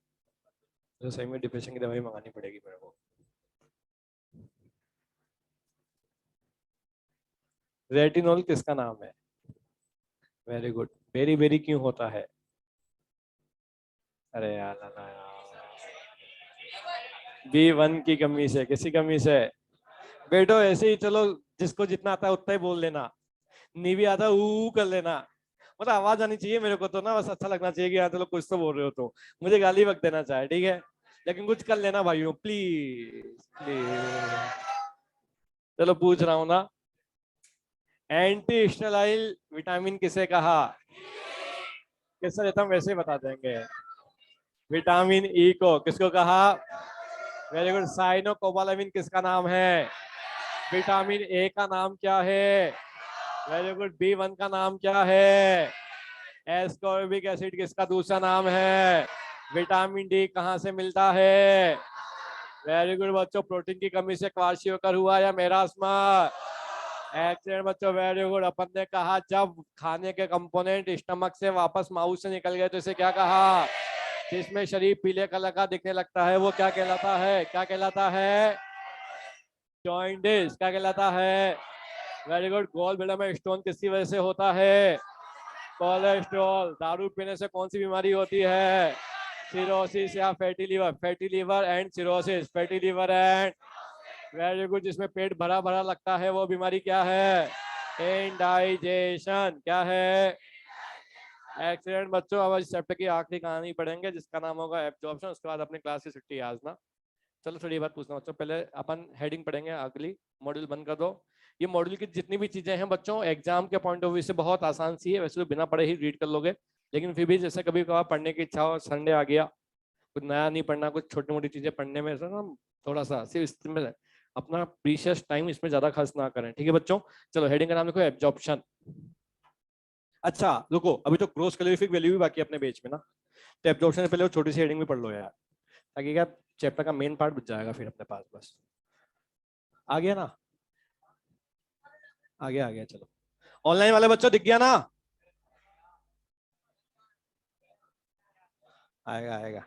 A: मुझे सही में डिप्रेशन की दवाई मंगानी पड़ेगी मेरे को। रेटिनॉल किसका नाम है? Very good. बेरी बेरी क्यों होता है? अरे यार ना यार, B1 की कमी से, किसी कमी से? बेटो ऐसे ही चलो, जिसको जितना आता है उतना ही बोल लेना। नहीं भी आता ऊ कर लेना। मतलब आवाज आनी चाहिए मेरे को तो ना, बस अच्छा लगना चाहिए कि हाँ चलो कुछ तो बोल रहे हो। तो मुझे गाली वक्त देना चाहे ठीक है, लेकिन कुछ कर लेना भाइयों प्लीज प्लीज। चलो पूछ रहा हूं ना। एंटी स्टेराइल विटामिन किसे कहा? किससे देता हूँ वैसे ही बता देंगे। विटामिन ई को किसको कहा? Very good. साइनोकोबालामिन किसका नाम है? विटामिन ए का नाम क्या है? Very good. B1 का नाम क्या है? एस्कॉर्बिक एसिड किसका दूसरा नाम है? विटामिन डी कहाँ से मिलता है? वेरी गुड बच्चों। प्रोटीन की कमी से क्वार्शियोकर हुआ या मेरास्मा? एक्सीडेंट बच्चों, वेरी गुड। अपन ने कहा जब खाने के कंपोनेंट स्टमक से वापस माउथ से निकल गए तो इसे क्या कहा? जिसमें शरीर पीले कलर का दिखने लगता है वो क्या कहलाता है? क्या कहलाता है? जॉइंटिस। क्या कहलाता है? Very good. गॉल ब्लैडर में स्टोन किसकी वजह से होता है? कोलेस्ट्रॉल। दारू पीने से कौन सी बीमारी होती है? सिरोसिस या fatty liver? Fatty liver and cirrhosis. Fatty liver and very good. जिसमें पेट भरा भरा लगता है वो बीमारी क्या है? इंडाइजेशन। क्या है? एक्सीडेंट बच्चों। अब इस चैप्टर की आखिरी कहानी पढ़ेंगे जिसका नाम होगा एब्जॉर्प्शन। उसके बाद अपनी क्लास की छुट्टी आज ना। चलो थोड़ी बात पूछना बच्चों, पहले अपन हेडिंग पढ़ेंगे अगली। मॉड्यूल बंद कर दो। ये मॉड्यूल की जितनी भी चीजें हैं बच्चों, एग्जाम के पॉइंट ऑफ व्यू से बहुत आसान सी है, वैसे तो बिना पढ़े ही रीड कर लोगे। लेकिन फिर भी जैसे कभी कभार पढ़ने की इच्छा हो, संडे आ गया, कुछ नया नहीं पढ़ना, कुछ छोटी मोटी चीजें पढ़ने में ना थोड़ा सा सिर्फ इसमें अपना प्रीशियस टाइम इसमें ज्यादा खर्च ना करें, ठीक है बच्चों। चलो हेडिंग का नाम लिखो एब्जॉर्प्शन। अच्छा रुको, अभी तो ग्रॉस कैलोरीफिक वैल्यू भी बाकी अपने पेज में ना। तो एब्जॉर्प्शन से पहले वो छोटी सी हेडिंग भी पढ़ लो यार, ताकि क्या चैप्टर का मेन पार्ट बच जाएगा फिर अपने पास। बस आ गया ना? आ गया चलो। ऑनलाइन वाले बच्चों दिख गया ना? आएगा आएगा।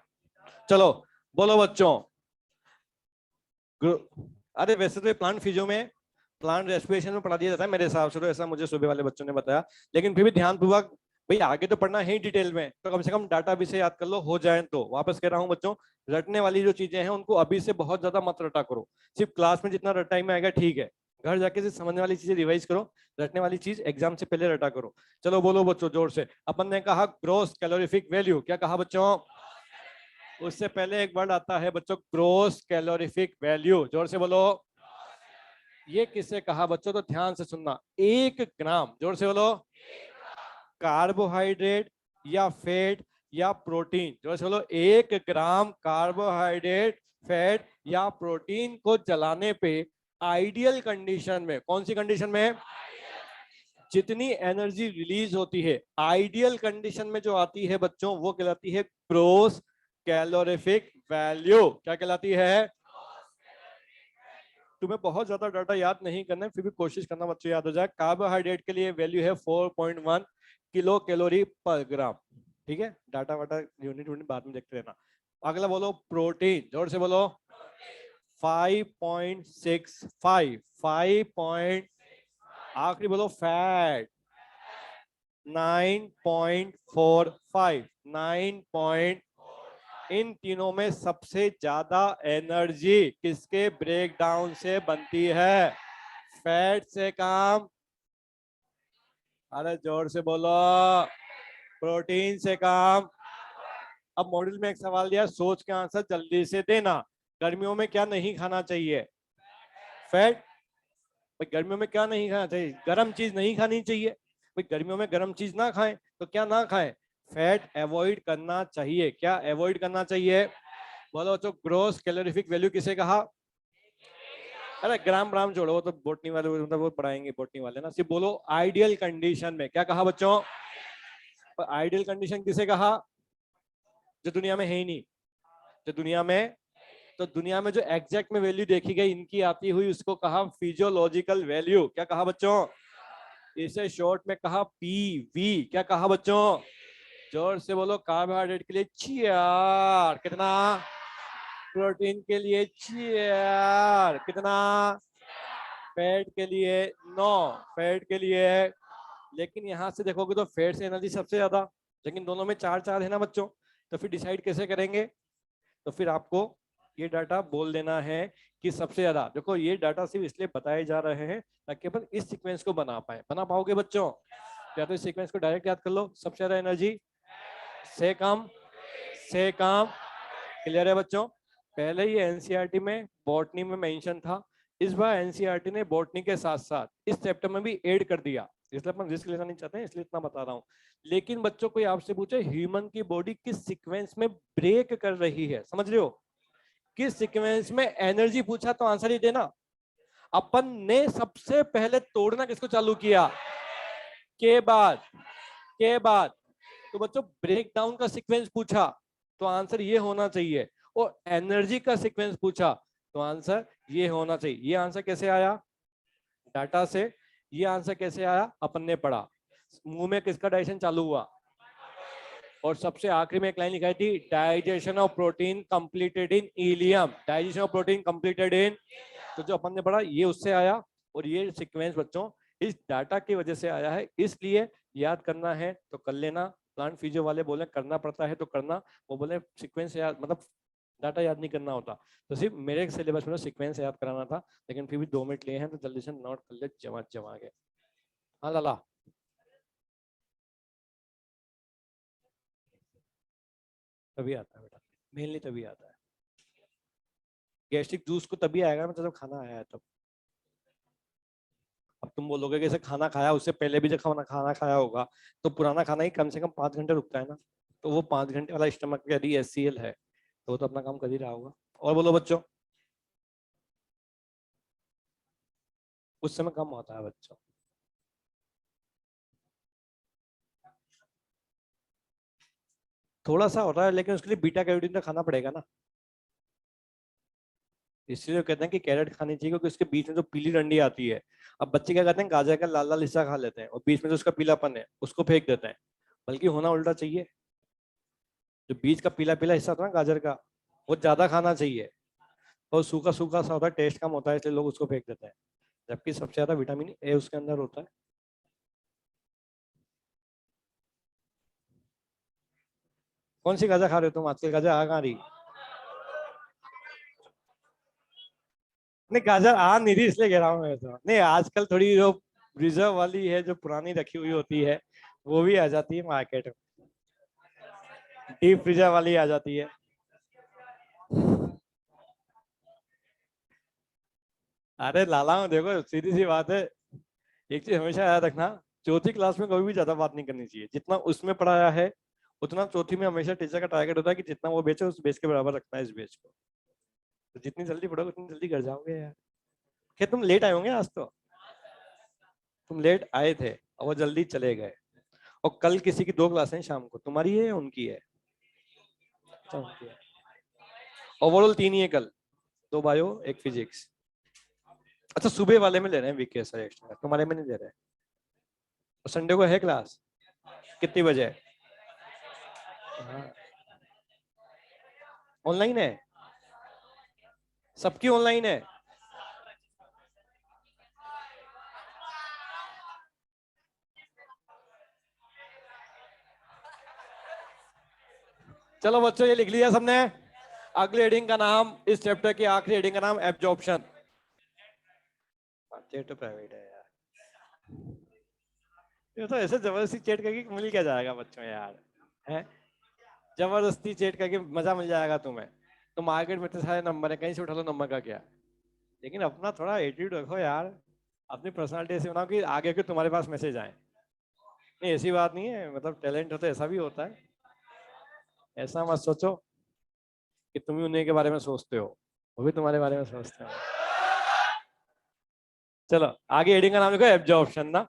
A: चलो बोलो बच्चों। अरे वैसे तो ये प्लांट फिजियो में, प्लांट रेस्पिरेशन में पढ़ा दिया जाता है मेरे हिसाब से, तो ऐसा मुझे सुबह वाले बच्चों ने बताया। लेकिन फिर भी ध्यान पूर्वक, भाई आगे तो पढ़ना है ही डिटेल में, तो कम से कम डाटा भी से याद कर लो, हो जाए तो। वापस कह रहा हूँ बच्चों, रटने वाली जो चीजें हैं उनको अभी से बहुत ज्यादा मत रटा करो। सिर्फ क्लास में जितना टाइम में आएगा ठीक है, घर जाके से समझने वाली चीजें रिवाइज करो, रटने वाली चीज एग्जाम से पहले रटा करो। चलो बोलो बच्चों जोर से। अपन ने कहा ग्रोस कैलोरीफिक वैल्यू, क्या कहा बच्चों? उससे पहले एक वर्ड आता है बच्चों, ग्रोस कैलोरीफिक वैल्यू, जोर से बोलो। ये किससे कहा बच्चों? तो ध्यान से सुनना। 1 ग्राम, जोर से बोलो, कार्बोहाइड्रेट या फैट या प्रोटीन, जोर से बोलो, 1 ग्राम कार्बोहाइड्रेट, फैट या प्रोटीन को जलाने पे आइडियल कंडीशन में, कौन सी कंडीशन में? जितनी एनर्जी रिलीज होती है आइडियल कंडीशन में जो आती है बच्चों, वो कहलाती है ग्रोस कैलोरीफिक वैल्यू। क्या कहलाती है? तुम्हें बहुत ज्यादा डाटा याद नहीं करना है, फिर भी कोशिश करना बच्चों याद हो जाए। कार्बोहाइड्रेट के लिए वैल्यू है 4.1 किलो कैलोरी पर ग्राम। ठीक है, डाटा वाटा यूनिट यूनिट बाद में देखते रहना। अगला बोलो प्रोटीन, जोर से बोलो। 5.65, 5 आखिरी बोलो फैट 9.45, 9 इन तीनों में सबसे ज्यादा एनर्जी किसके ब्रेकडाउन से बनती है? फैट से काम, अरे जोर से बोलो, प्रोटीन से काम। अब मॉड्यूल में एक सवाल दिया, सोच के आंसर जल्दी से देना। गर्मियों में क्या नहीं खाना चाहिए? फैट। भाई गर्मियों में क्या नहीं खाना चाहिए? गर्म चीज नहीं खानी चाहिए। भाई गर्मियों में गर्म चीज ना खाएं तो क्या ना खाएं? फैट अवॉइड करना चाहिए। क्या अवॉइड करना चाहिए? बोलो तो ग्रोस कैलोरीफिक वैल्यू किसे कहा? अरे ग्राम ग्राम छोड़ो, वो तो बोटनी वाले मतलब वो पढ़ाएंगे बोटनी वाले ना। सिर्फ बोलो आइडियल कंडीशन में। क्या कहा बच्चों? आइडियल कंडीशन किसे कहा? जो दुनिया में है ही नहीं, जो दुनिया में, तो दुनिया में जो एग्जैक्ट में वैल्यू देखी गई इनकी आती हुई, उसको कहा फिजियोलॉजिकल वैल्यू। क्या कहा बच्चों? इसे शॉर्ट में कहा पीवी। क्या कहा बच्चों? जोर से बोलो। कार्बोहाइड्रेट के लिए चीयर कितना? प्रोटीन के लिए चीयर कितना? फैट के लिए 9, फैट के लिए। लेकिन यहां से देखोगे तो फैट से एनर्जी सबसे ज्यादा, लेकिन दोनों में 4 4 है ना बच्चों। तो फिर डिसाइड कैसे करेंगे? तो फिर आपको ये डाटा बोल देना है कि सबसे ज्यादा, देखो ये डाटा सिर्फ इसलिए बताए जा रहे हैं ताकि अपन इस सीक्वेंस को बना पाए। बना पाओगे बच्चों? या तो इस सीक्वेंस को डायरेक्ट याद कर लो, सबसे ज्यादा एनर्जी से कम से कम। क्लियर है बच्चों? पहले ये एनसीईआरटी में बॉटनी में मेंशन था, इस बार एनसीईआरटी ने बॉटनी के साथ साथ इस चैप्टर में भी ऐड कर दिया, इसलिए अपन रिस्क लेना नहीं चाहते हैं, इसलिए इतना बता रहा हूँ। लेकिन बच्चों कोई आपसे पूछे ह्यूमन की बॉडी किस सीक्वेंस में ब्रेक कर रही है, समझ रहे हो? किस सीक्वेंस में एनर्जी पूछा तो आंसर ही देना। अपन ने सबसे पहले तोड़ना किसको चालू किया? के बाद, के बाद। तो बच्चों ब्रेक डाउन का सीक्वेंस पूछा तो आंसर ये होना चाहिए, और एनर्जी का सीक्वेंस पूछा तो आंसर ये होना चाहिए। ये आंसर कैसे आया? डाटा से। ये आंसर कैसे आया? अपन ने पढ़ा। मुंह में किसका डाइजेशन चालू हुआ? और सबसे आखिरी में एक लाइन लिखाई थी, digestion of protein completed in ileum, digestion of protein completed in. तो जो अपन ने पढ़ा ये उससे आया, और ये सीक्वेंस बच्चों इस डाटा की वजह से आया है। इसलिए याद करना है तो कर लेना। प्लांट फिजियो वाले बोले करना पड़ता है तो करना, वो बोले सीक्वेंस याद मतलब डाटा याद नहीं करना होता। तो सिर्फ मेरे सिलेबस में सीक्वेंस याद कराना था, लेकिन फिर भी 2 मिनट लिए हैं तो जल्दी से नोट कर ले, जमा जमा के। हाँ लाला, तभी आता है बेटा, मेनली तभी आता है। गैस्ट्रिक जूस को तभी आएगा मतलब खाना आया है तब। अब तुम बोलोगे कि जैसे खाना खाया उससे पहले भी जब खाना खाना खाया होगा, तो पुराना खाना ही कम से कम 5 घंटे रुकता है ना। तो वो 5 घंटे वाला स्टमक यदि एचसीएल है तो वो तो अपना काम कर ही रहा होगा। और बोलो बच्चों, उस समय कम होता है बच्चों। थोड़ा सा होता है, लेकिन उसके लिए बीटा कैरोटीन तो खाना पड़ेगा ना। इसलिए कहते हैं कि कैरेट खानी चाहिए, क्योंकि उसके बीच में जो पीली डंडी आती है। अब बच्चे क्या करते हैं, गाजर का लाल लाल हिस्सा खा लेते हैं और बीच में जो उसका पीलापन है उसको फेंक देते हैं। बल्कि होना उल्टा चाहिए, जो बीच का पीला पीला हिस्सा होता है ना गाजर का, वो ज्यादा खाना चाहिए। और सूखा सूखा सा होता है, टेस्ट कम होता है, इसलिए लोग उसको फेंक देते हैं। जबकि सबसे ज्यादा विटामिन ए उसके अंदर होता है। कौन सी गाजर खा रहे हो तुम आजकल? गाजर आ कहाँ रही? नहीं गाजर आ नहीं रही इसलिए कह रहा हूँ मैं तो। नहीं आजकल थोड़ी जो रिजर्व वाली है जो पुरानी रखी हुई होती है वो भी आ जाती है मार्केट में, डीप फ्रीजर वाली आ जाती है। अरे लाला हूँ, देखो सीधी सी बात है, एक चीज हमेशा याद रखना, चौथी क्लास में कभी भी ज्यादा बात नहीं करनी चाहिए, जितना उसमें पढ़ाया है उतना चौथी में हमेशा टीचर का टारगेट होता है कि जितना वो बेचे उस बेच के बराबर रखना है इस बेच को। तो जितनी जल्दी पढ़ोगे उतनी जल्दी कर जाओगे यार। क्या तुम लेट आए होंगे आज तो, तुम लेट आए थे और वो जल्दी चले गए। और कल किसी की 2 क्लास है शाम को, तुम्हारी है या उनकी है? अच्छा, उनकी है। ओवरऑल 3 ही है कल, 2 बायो 1 फिजिक्स। अच्छा सुबह वाले में ले रहे हैं वीके सर एक्स्ट्रा, तुम्हारे में नहीं ले रहे हैं। और संडे को है क्लास, कितनी बजे है? हाँ, ऑनलाइन है, सबकी ऑनलाइन है। चलो बच्चों ये लिख लिया सबने। अगली हेडिंग का नाम, इस चैप्टर की आखिरी हेडिंग का नाम एब्जॉर्प्शन। चेट तो प्राइवेट है यार, ये तो ऐसे जबरदस्ती चेट करके मिल क्या जाएगा बच्चों यार, है? जबरदस्ती चेट करके मजा मिल जाएगा तुम्हें? तो मार्केट में इतने सारे नंबर है, कहीं से उठा लो नंबर का क्या। लेकिन अपना थोड़ा एटीट्यूड रखो यार, अपनी पर्सनालिटी ऐसी बनाओ कि आगे के तुम्हारे पास मैसेज आए। नहीं ऐसी बात नहीं है, मतलब टैलेंट होता है ऐसा भी होता है, ऐसा मत सोचो कि तुम ही उन्हीं के बारे में सोचते हो, वो भी तुम्हारे बारे में सोचते हो। चलो आगे हेडिंग का नाम लिखो एब्जॉर्प्शन ना।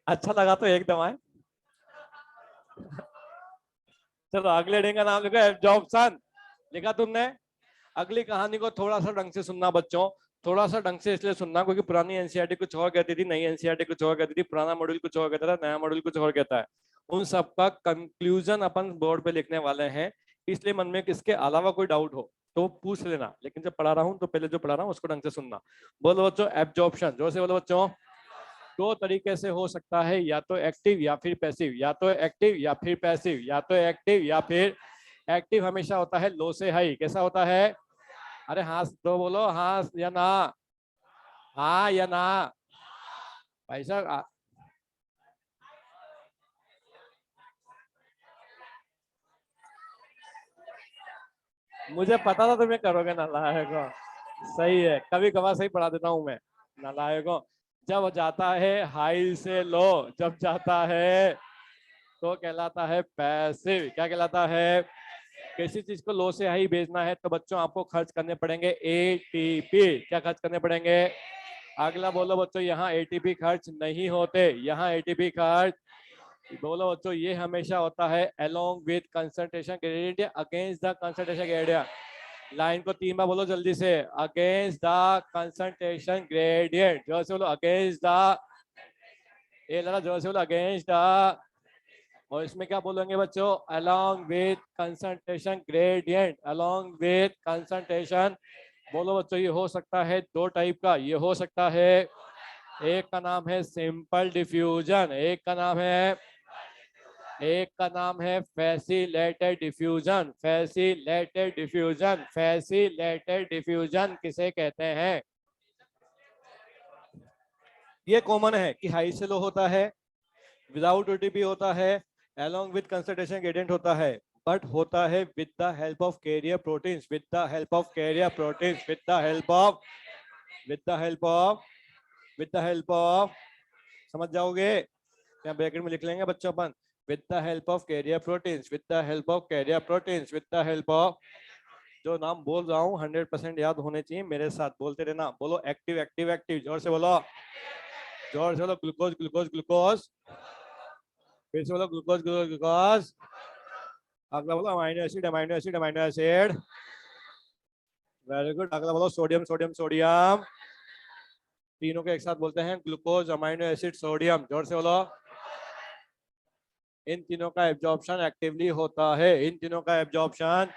A: अच्छा लगा तो एक दम आए। चलो अगले हेडिंग का नाम लिखो एब्जॉर्प्शन। लिखा तुमने? अगली कहानी को थोड़ा सा ढंग से सुनना बच्चों, थोड़ा सा ढंग से इसलिए सुनना क्योंकि पुरानी एनसीईआरटी कुछ और कहती थी, नई एनसीईआरटी कुछ और कहती थी, पुराना मॉड्यूल कुछ और कहता था, नया मॉड्यूल कुछ और कहता है। उन सब का कंक्लूजन अपन बोर्ड पे लिखने वाले हैं, इसलिए मन में किसके अलावा कोई डाउट हो तो पूछ लेना, लेकिन जब पढ़ा रहा हूं तो पहले जो पढ़ा रहा हूं उसको ढंग से सुनना। बोलो बच्चों एब्जॉर्प्शन, जोर से बोलो बच्चों। 2 तरीके से हो सकता है, या तो एक्टिव या फिर पैसिव, या तो एक्टिव या फिर पैसिव, या तो एक्टिव या फिर। एक्टिव हमेशा होता है लो से हाई, कैसा होता है? अरे हाँ तो बोलो, हाँ या ना, हाँ या ना। भाई साहब मुझे पता था तुम्हें करोगे नालायकों। सही है, कभी कभार सही पढ़ा देता हूँ मैं नालायकों। जब जाता है हाई से लो, जब जाता है तो कहलाता है पैसिव। क्या कहलाता है? किसी चीज को लो से हाई भेजना है तो बच्चों आपको खर्च करने पड़ेंगे एटीपी। क्या खर्च करने पड़ेंगे? अगला बोलो बच्चों, यहाँ एटीपी खर्च नहीं होते, यहाँ एटीपी खर्च। बोलो बच्चों, ये हमेशा होता है अलोंग विद कंसंट्रेशन ग्रेडियंट या against the concentration gradient. Line को 3 बार बोलो जल्दी से, अगेंस्ट द कंसंट्रेशन ग्रेडियंट। जोर से बोलो अगेंस्ट द, ये लड़ा जोर से बोलो अगेंस्ट द। और इसमें क्या बोलेंगे बच्चों? Along with concentration gradient, along with concentration. बोलो बच्चों, ये हो सकता है 2 टाइप का, ये हो सकता है, एक का नाम है सिंपल डिफ्यूजन, एक का नाम है facilitated diffusion. Facilitated diffusion, facilitated diffusion किसे कहते हैं? ये कॉमन है कि हाई से लो होता है, विदाउट ओटीपी होता है, अलोंग विद कंसंट्रेशन ग्रेडियंट होता है, बट होता है with the help of carrier proteins, with the help of carrier proteins, with the help of, with the help of, with the help of. समझ जाओगे? यहाँ bracket में लिख लेंगे बच्चों अपन, with the help of carrier proteins, with the help of carrier proteins, with the help of। जो नाम बोल रहा हूँ 100% याद होने चाहिए, मेरे साथ बोलते रहना। बोलो एक्टिव एक्टिव एक्टिव, जोर से बोलो, जोर से बोलो। ग्लूकोज ग्लूकोज ग्लूकोज, फिर से बोलो ग्लूकोज ग्लूकोज ग्लूकोज। अगला बोलो amino acid amino acid amino acid. Very good. अगला बोलो सोडियम सोडियम सोडियम। तीनों के एक साथ बोलते हैं, ग्लूकोज अमाइनो एसिड सोडियम, जोर से बोलो। इन तीनों का एब्जॉर्प्शन एक्टिवली होता है, इन तीनों का एब्जॉर्प्शन।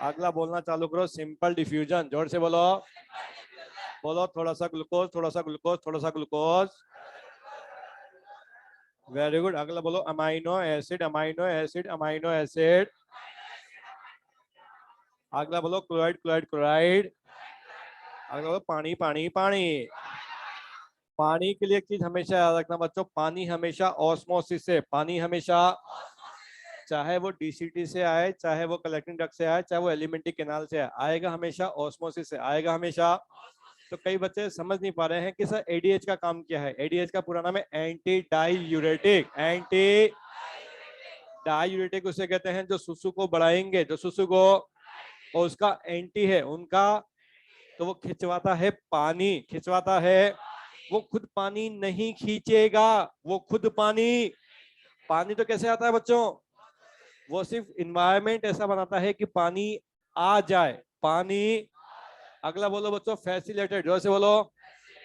A: अगला बोलना चालू करो, सिंपल डिफ्यूजन, जोर से बोलो। बोलो थोड़ा सा ग्लूकोज थोड़ा सा ग्लूकोज थोड़ा सा ग्लूकोज। Very good. अगला बोलो amino acid amino acid amino acid. अगला बोलो क्लोराइड क्लोराइड क्लोराइड। अगला बोलो पानी पानी पानी। पानी के लिए एक चीज हमेशा याद रखना बच्चों, पानी हमेशा ऑस्मोसिस से, पानी हमेशा चाहे वो डीसीटी से आए, चाहे वो कलेक्टिंग डक्ट से आए, चाहे वो एलिमेंट्री कैनाल से आए, आएगा हमेशा ऑस्मोसिस से, आएगा हमेशा। तो कई बच्चे समझ नहीं पा रहे हैं कि सर एडीएच का काम क्या है। एडीएच का पूरा नाम है एंटी डाईयूरेटिक। एंटी डाईयूरेटिक उसे कहते हैं जो सुसु को बढ़ाएंगे, जो सुसु को, और उसका एंटी है उनका, तो वो खिंचवाता है पानी, खिंचवाता है। वो खुद पानी नहीं खींचेगा, वो खुद पानी, पानी तो कैसे आता है बच्चों, वो सिर्फ इन्वायरमेंट ऐसा बनाता है कि पानी आ जाए, पानी। अगला बोलो बच्चों फैसिलिटेटेड, जोर से बोलो।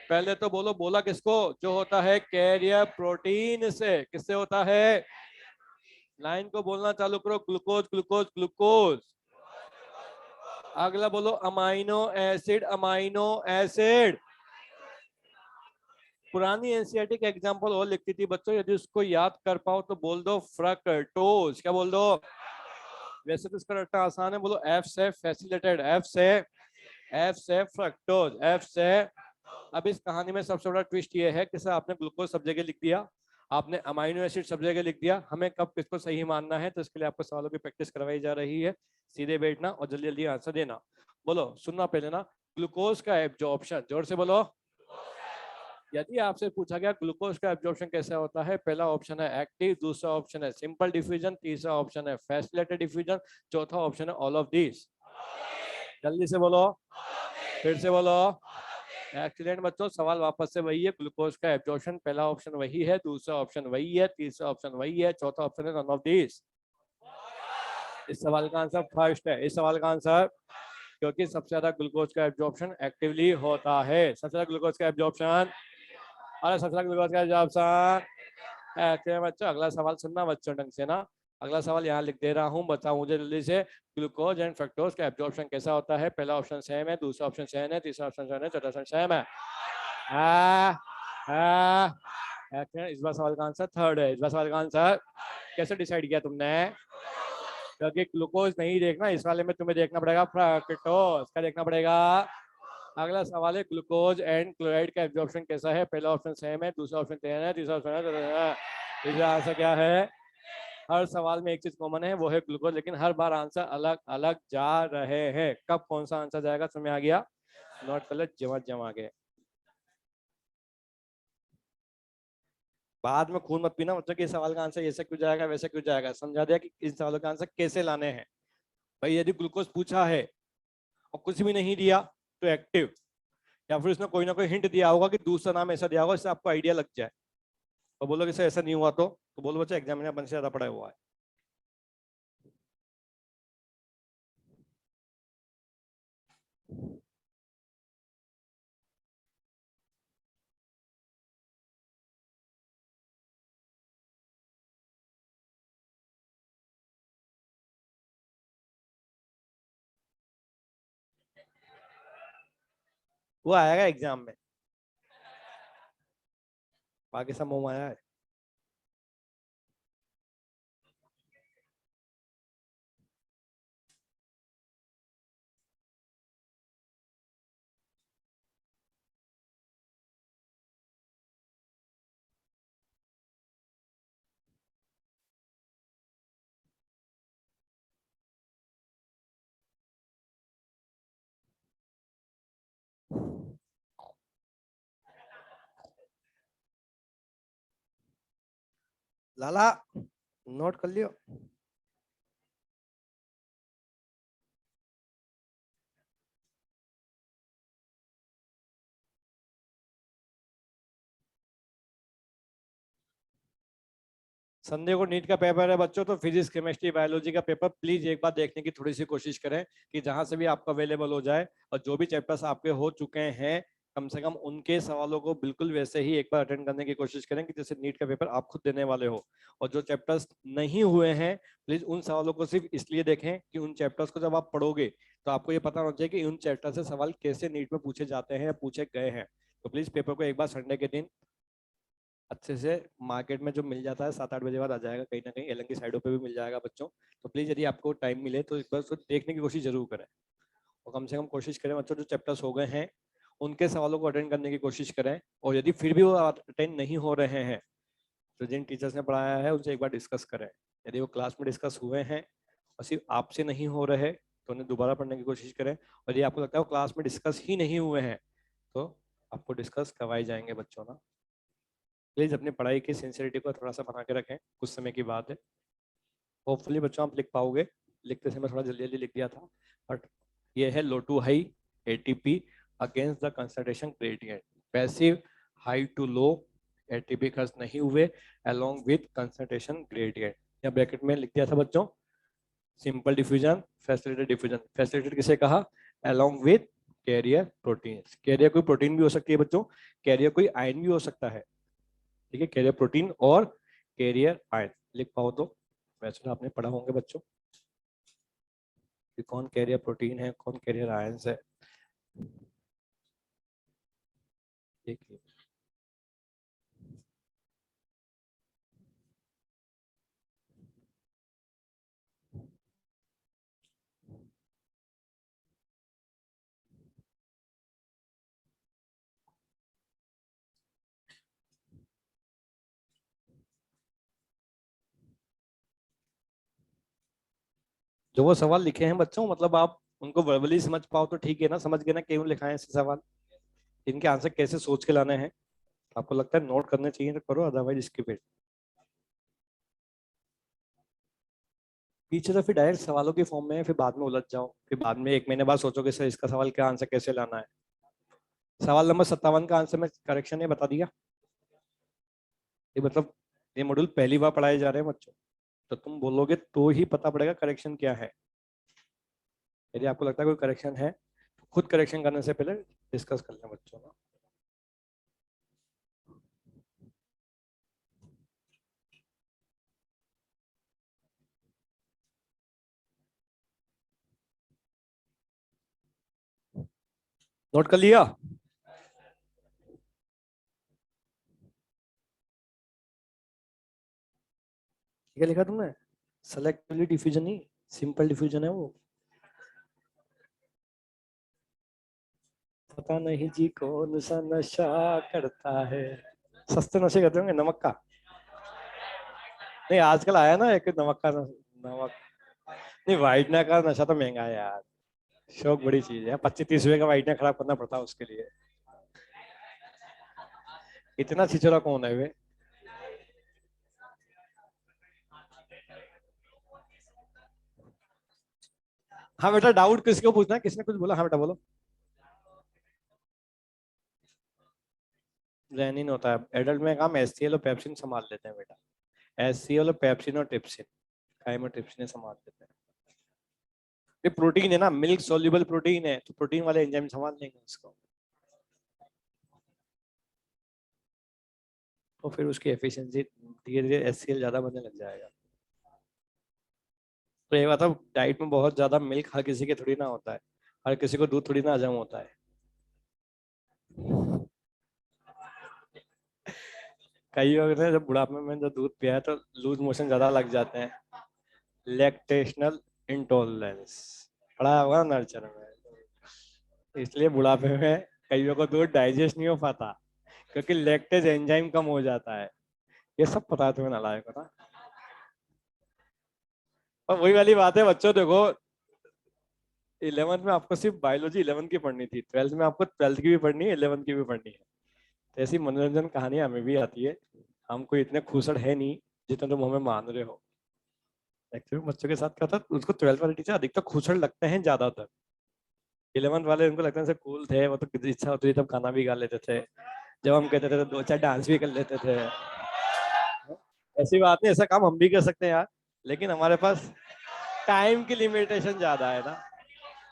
A: पहले तो बोलो, बोला किसको, जो होता है कैरियर प्रोटीन से, किससे होता है, लाइन को बोलना चालू करो, ग्लूकोज ग्लूकोज ग्लूकोज। अगला बोलो अमाइनो एसिड, अमाइनो एसिड। पुरानी एनसीईआरटी का एग्जांपल और लिखती थी बच्चों, यदि उसको याद कर पाओ तो बोल दो फ्रक्टोज। क्या बोल दो, वैसे तो इसका रटना आसान है, बोलो एफ से फैसिलिटेटेड, एफ से फ्रक्टोज, एफ से। अब इस कहानी में सबसे बड़ा ट्विस्ट ये है कि सर आपने ग्लूकोज सब जगह लिख दिया, आपने अमाइनो एसिड सब जगह लिख दिया, हमें कब किसको सही मानना है, तो इसके लिए आपको सवालों की प्रैक्टिस करवाई जा रही है। सीधे बैठना और जल्दी जल्दी आंसर देना। बोलो, सुनना पहले ना, ग्लूकोज का एब्जॉर्प्शन, जोर से बोलो। यदि आपसे पूछा गया ग्लूकोज का एब्जॉर्प्शन कैसे होता है, पहला ऑप्शन है एक्टिव, दूसरा ऑप्शन है सिंपल डिफ्यूजन, तीसरा ऑप्शन है फैसिलिटेटेड डिफ्यूजन, चौथा ऑप्शन है ऑल ऑफ दिस। जल्दी से बोलो, फिर से बोलो। एक्सीलेंट बच्चों, सवाल वापस से वही है, ग्लूकोज का एब्जॉर्प्शन पहला ऑप्शन वही है, दूसरा ऑप्शन वही है, तीसरा ऑप्शन वही है, चौथा ऑप्शन है नन ऑफ दिस। इस सवाल का आंसर फर्स्ट है, इस सवाल का आंसर, क्योंकि सबसे ज्यादा ग्लूकोज का एब्जॉर्प्शन एक्टिवली होता है, सबसे ज्यादा ग्लूकोज का एब्जॉर्प्शन, अरे सबसे ज्यादा ग्लूकोज का एब्जॉर्प्शन एक्टिव। बच्चों अगला सवाल सुनना बच्चों ढंग से ना, अगला सवाल यहाँ लिख दे रहा हूँ, बताओ मुझे जल्दी से, ग्लूकोज एंड फ्रक्टोज का एब्जॉर्प्शन कैसा होता है, पहला ऑप्शन सेम है, दूसरा ऑप्शन सेम है, तीसरा ऑप्शन सेम है, चौथा ऑप्शन सेम है। इस बार सवाल का आंसर थर्ड है, इस बार सवाल का आंसर कैसे डिसाइड किया तुमने, क्योंकि ग्लूकोज नहीं देखना इस वाले में, तुम्हें देखना पड़ेगा फ्रक्टोज का, देखना पड़ेगा। अगला सवाल है ग्लूकोज एंड क्लोराइड का एब्जॉर्प्शन कैसा है, पहला ऑप्शन सेम है, दूसरा ऑप्शन सेम है, तीसरा ऑप्शन है, इसका आंसर क्या है। हर सवाल में एक चीज कॉमन है, वो है ग्लूकोज, लेकिन हर बार आंसर अलग अलग जा रहे हैं, कब कौन सा आंसर जाएगा समझ आ गया, नोट कर ले जमा जमा के। बाद में खून मत पीना, मतलब कि इस सवाल का आंसर ऐसे क्यों जाएगा वैसे क्यों जाएगा, समझा दिया कि इन सवालों का आंसर कैसे लाने हैं। भाई यदि ग्लूकोज पूछा है और कुछ भी नहीं दिया तो एक्टिव, या फिर उसने कोई ना कोई हिंट दिया होगा कि दूसरा नाम ऐसा दिया होगा इससे आपको आइडिया लग जाए, और बोलो कि सर ऐसा नहीं हुआ तो बोलो बच्चा एग्जामिनर अपन से ज्यादा पढ़ा हुआ है। वो आएगा एग्जाम में, बाकी सब मुंह माया है। लाला नोट कर लियो। संडे को नीट का पेपर है बच्चों, तो फिजिक्स केमिस्ट्री बायोलॉजी का पेपर प्लीज एक बार देखने की थोड़ी सी कोशिश करें, कि जहां से भी आपको अवेलेबल हो जाए, और जो भी चैप्टर्स आपके हो चुके हैं कम से कम उनके सवालों को बिल्कुल वैसे ही एक बार अटेंड करने की कोशिश करें कि जैसे नीट का पेपर आप खुद देने वाले हो। और जो चैप्टर्स नहीं हुए हैं प्लीज उन सवालों को सिर्फ इसलिए देखें कि उन चैप्टर्स को जब आप पढ़ोगे तो आपको ये पता होना चाहिए कि उन चैप्टर से सवाल कैसे नीट में पूछे जाते हैं या पूछे गए हैं। तो प्लीज पेपर को एक बार संडे के दिन अच्छे से मार्केट में जो मिल जाता है 7-8 बजे बाद आ जाएगा, कहीं ना कहीं एलन की साइडों पे भी मिल जाएगा बच्चों। तो प्लीज यदि आपको टाइम मिले तो एक बार उसको देखने की कोशिश जरूर करें, और कम से कम कोशिश करें बच्चों जो चैप्टर्स हो गए हैं उनके सवालों को अटेंड करने की कोशिश करें। और यदि फिर भी वो अटेंड नहीं हो रहे हैं तो जिन टीचर्स ने पढ़ाया है उनसे एक बार डिस्कस करें। यदि वो क्लास में डिस्कस हुए हैं और सिर्फ आपसे नहीं हो रहे तो उन्हें दोबारा पढ़ने की कोशिश करें। और यदि आपको लगता है वो क्लास में डिस्कस ही नहीं हुए हैं तो आपको डिस्कस करवाए जाएंगे बच्चों ना। प्लीज अपनी पढ़ाई की सिंसियरिटी को थोड़ा सा बना के रखें, कुछ समय की बात है। होपफुली बच्चों आप लिख पाओगे, लिखते समय थोड़ा जल्दी जल्दी लिख दिया था, बट ये है low to high ATP against the concentration gradient. Passive high to low ATP खर्च नहीं हुए अलोंग विद कंसंट्रेशन ग्रेडियंट। या ब्रैकेट में लिख दिया था बच्चों simple diffusion facilitated diffusion. Facilitated किसे कहा? Along with carrier protein. Carrier कोई प्रोटीन भी हो सकती है बच्चों, कैरियर कोई आयन भी हो सकता है, ठीक है, कैरियर प्रोटीन और कैरियर आयन लिख पाओ तो। वैसे तो आपने पढ़ा होंगे बच्चों कि कौन कैरियर प्रोटीन है कौन कैरियर आयंस है। देखिए जो वो सवाल लिखे हैं बच्चों, मतलब आप उनको वर्बली समझ पाओ तो ठीक है ना, समझ गए ना क्यों लिखा है ऐसे सवाल, इनके आंसर कैसे सोच के लाने हैं। आपको लगता है नोट करने चाहिए तो करो, अदरवाइज इसके पे पीछे तो फिर डायरेक्ट सवालों की फॉर्म में है, फिर बाद में उलझ जाओ, फिर बाद में 1 महीने बाद सोचोगे सर इसका सवाल क्या आंसर कैसे लाना है। सवाल नंबर 57 का आंसर में करेक्शन है बता दिया। ये मतलब ये मॉड्यूल पहली बार पढ़ाए जा रहे हैं बच्चों, तो तुम बोलोगे तो ही पता पड़ेगा करेक्शन क्या है। यदि आपको लगता है कोई करेक्शन है तो खुद करेक्शन करने से पहले डिस्कस कर लें बच्चों ना। नोट कर लिया? क्या लिखा तुमने? सेलेक्टिवली डिफ्यूजन नहीं, सिंपल डिफ्यूजन है वो। पता नहीं जी कौन सा नशा करता है। सस्ते नशे करते होंगे नमक का। नहीं आजकल आया ना एक नमक का नमक। नहीं वाइटनर का नशा तो महंगा है यार, शौक बड़ी चीज है, 25-30 रुपए का वाइटनर खराब करना पड़ता है उसके लिए। इतना छिछोरा कौन है वे? हाँ बेटा डाउट किसको पूछना है, किसने कुछ बोला? हाँ बेटा बोलो। रेनिन होता है एडल्ट में, काम एससीएल और पेप्सिन संभाल लेते हैं बेटा। एससीएल और पेप्सिन और ट्रिप्सिन, काइमोट्रिप्सिन संभाल लेते हैं। ये प्रोटीन है ना, मिल्क सोल्यूबल प्रोटीन है, तो प्रोटीन वाले एंजाइम संभाल लेंगे उसको, तो फिर उसकी एफिशिएंसी धीरे धीरे एचसीएल ज्यादा बनने लग जाएगा। तो ये बात है, डाइट में बहुत ज्यादा मिल्क हर किसी के थोड़ी ना होता है, हर किसी को दूध थोड़ी ना हजम होता है। कई लोग ने जब बुढ़ापे में जब दूध पिया है तो लूज मोशन ज्यादा लग जाते हैं, लैक्टेशनल इंटॉलरेंस पढ़ा होगा नर्चर में। इसलिए बुढ़ापे में कईयों को दूध डाइजेस्ट नहीं हो पाता, क्योंकि लैक्टेज एंजाइम कम हो जाता है। ये सब पता है तुम्हें नालायक को ना। और वही वाली बात है बच्चों, देखो 11th में आपको सिर्फ बायोलॉजी 11 की पढ़नी थी, 12th में आपको 12th की भी पढ़नी है 11 की भी पढ़नी है। तो ऐसी मनोरंजन कहानियां हमें भी आती है, हम कोई इतने खूसड़ है नहीं जितना तुम हमें मान रहे हो। एक्चुअली बच्चों के साथ क्या था, उसको 12th वाले टीचर अधिकतर खूसड़ लगते हैं ज्यादातर। 11th वाले उनको लगता है कूल थे, वो तो इच्छा होती थी तब गाना भी गा लेते थे, जब हम कहते थे तो 2-4 डांस भी कर लेते थे। ऐसी बात नहीं, ऐसा काम हम भी कर सकते हैं यार, लेकिन हमारे पास टाइम की लिमिटेशन ज्यादा है ना।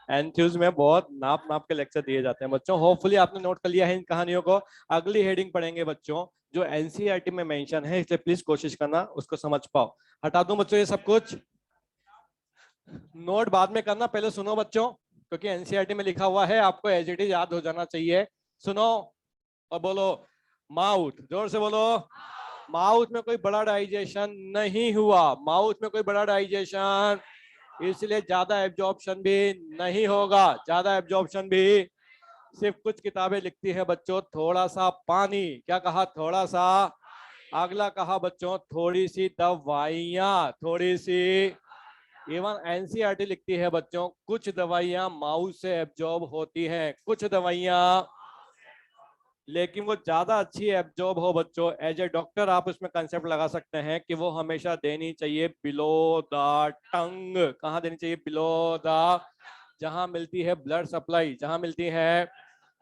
A: एंथ्यूज में बहुत नाप नाप के लेक्चर दिए जाते हैं बच्चों। होपफुली आपने नोट कर लिया है इन कहानियों को। अगली हेडिंग पढ़ेंगे बच्चों जो एनसीईआरटी में मेंशन है, इसलिए प्लीज कोशिश करना उसको समझ पाओ। हटा दूं बच्चों ये सब कुछ, नोट बाद में करना, पहले सुनो बच्चों, क्योंकि एनसीईआरटी में लिखा हुआ है, आपको एज इट इज याद हो जाना चाहिए। सुनो और बोलो, माउथ, जोर से बोलो। माउथ में कोई बड़ा डाइजेशन नहीं हुआ, माउथ में कोई बड़ा डाइजेशन, इसलिए ज्यादा एब्जॉर्प्शन भी नहीं होगा, ज्यादा एब्जॉर्प्शन भी। सिर्फ कुछ किताबें लिखती है बच्चों थोड़ा सा पानी, क्या कहा, थोड़ा सा। अगला कहा बच्चों थोड़ी सी दवाइयां, थोड़ी सी। इवन एनसीईआरटी लिखती है बच्चों कुछ दवाइयां माउथ से एब्जॉर्ब होती हैं, कुछ दवाइयां, लेकिन वो ज्यादा अच्छी एब्जॉर्ब हो बच्चों। एज ए डॉक्टर आप उसमें कंसेप्ट लगा सकते हैं कि वो हमेशा देनी चाहिए बिलो द टंग। कहाँ देनी चाहिए, बिलो द, जहां मिलती है ब्लड सप्लाई, जहां मिलती है।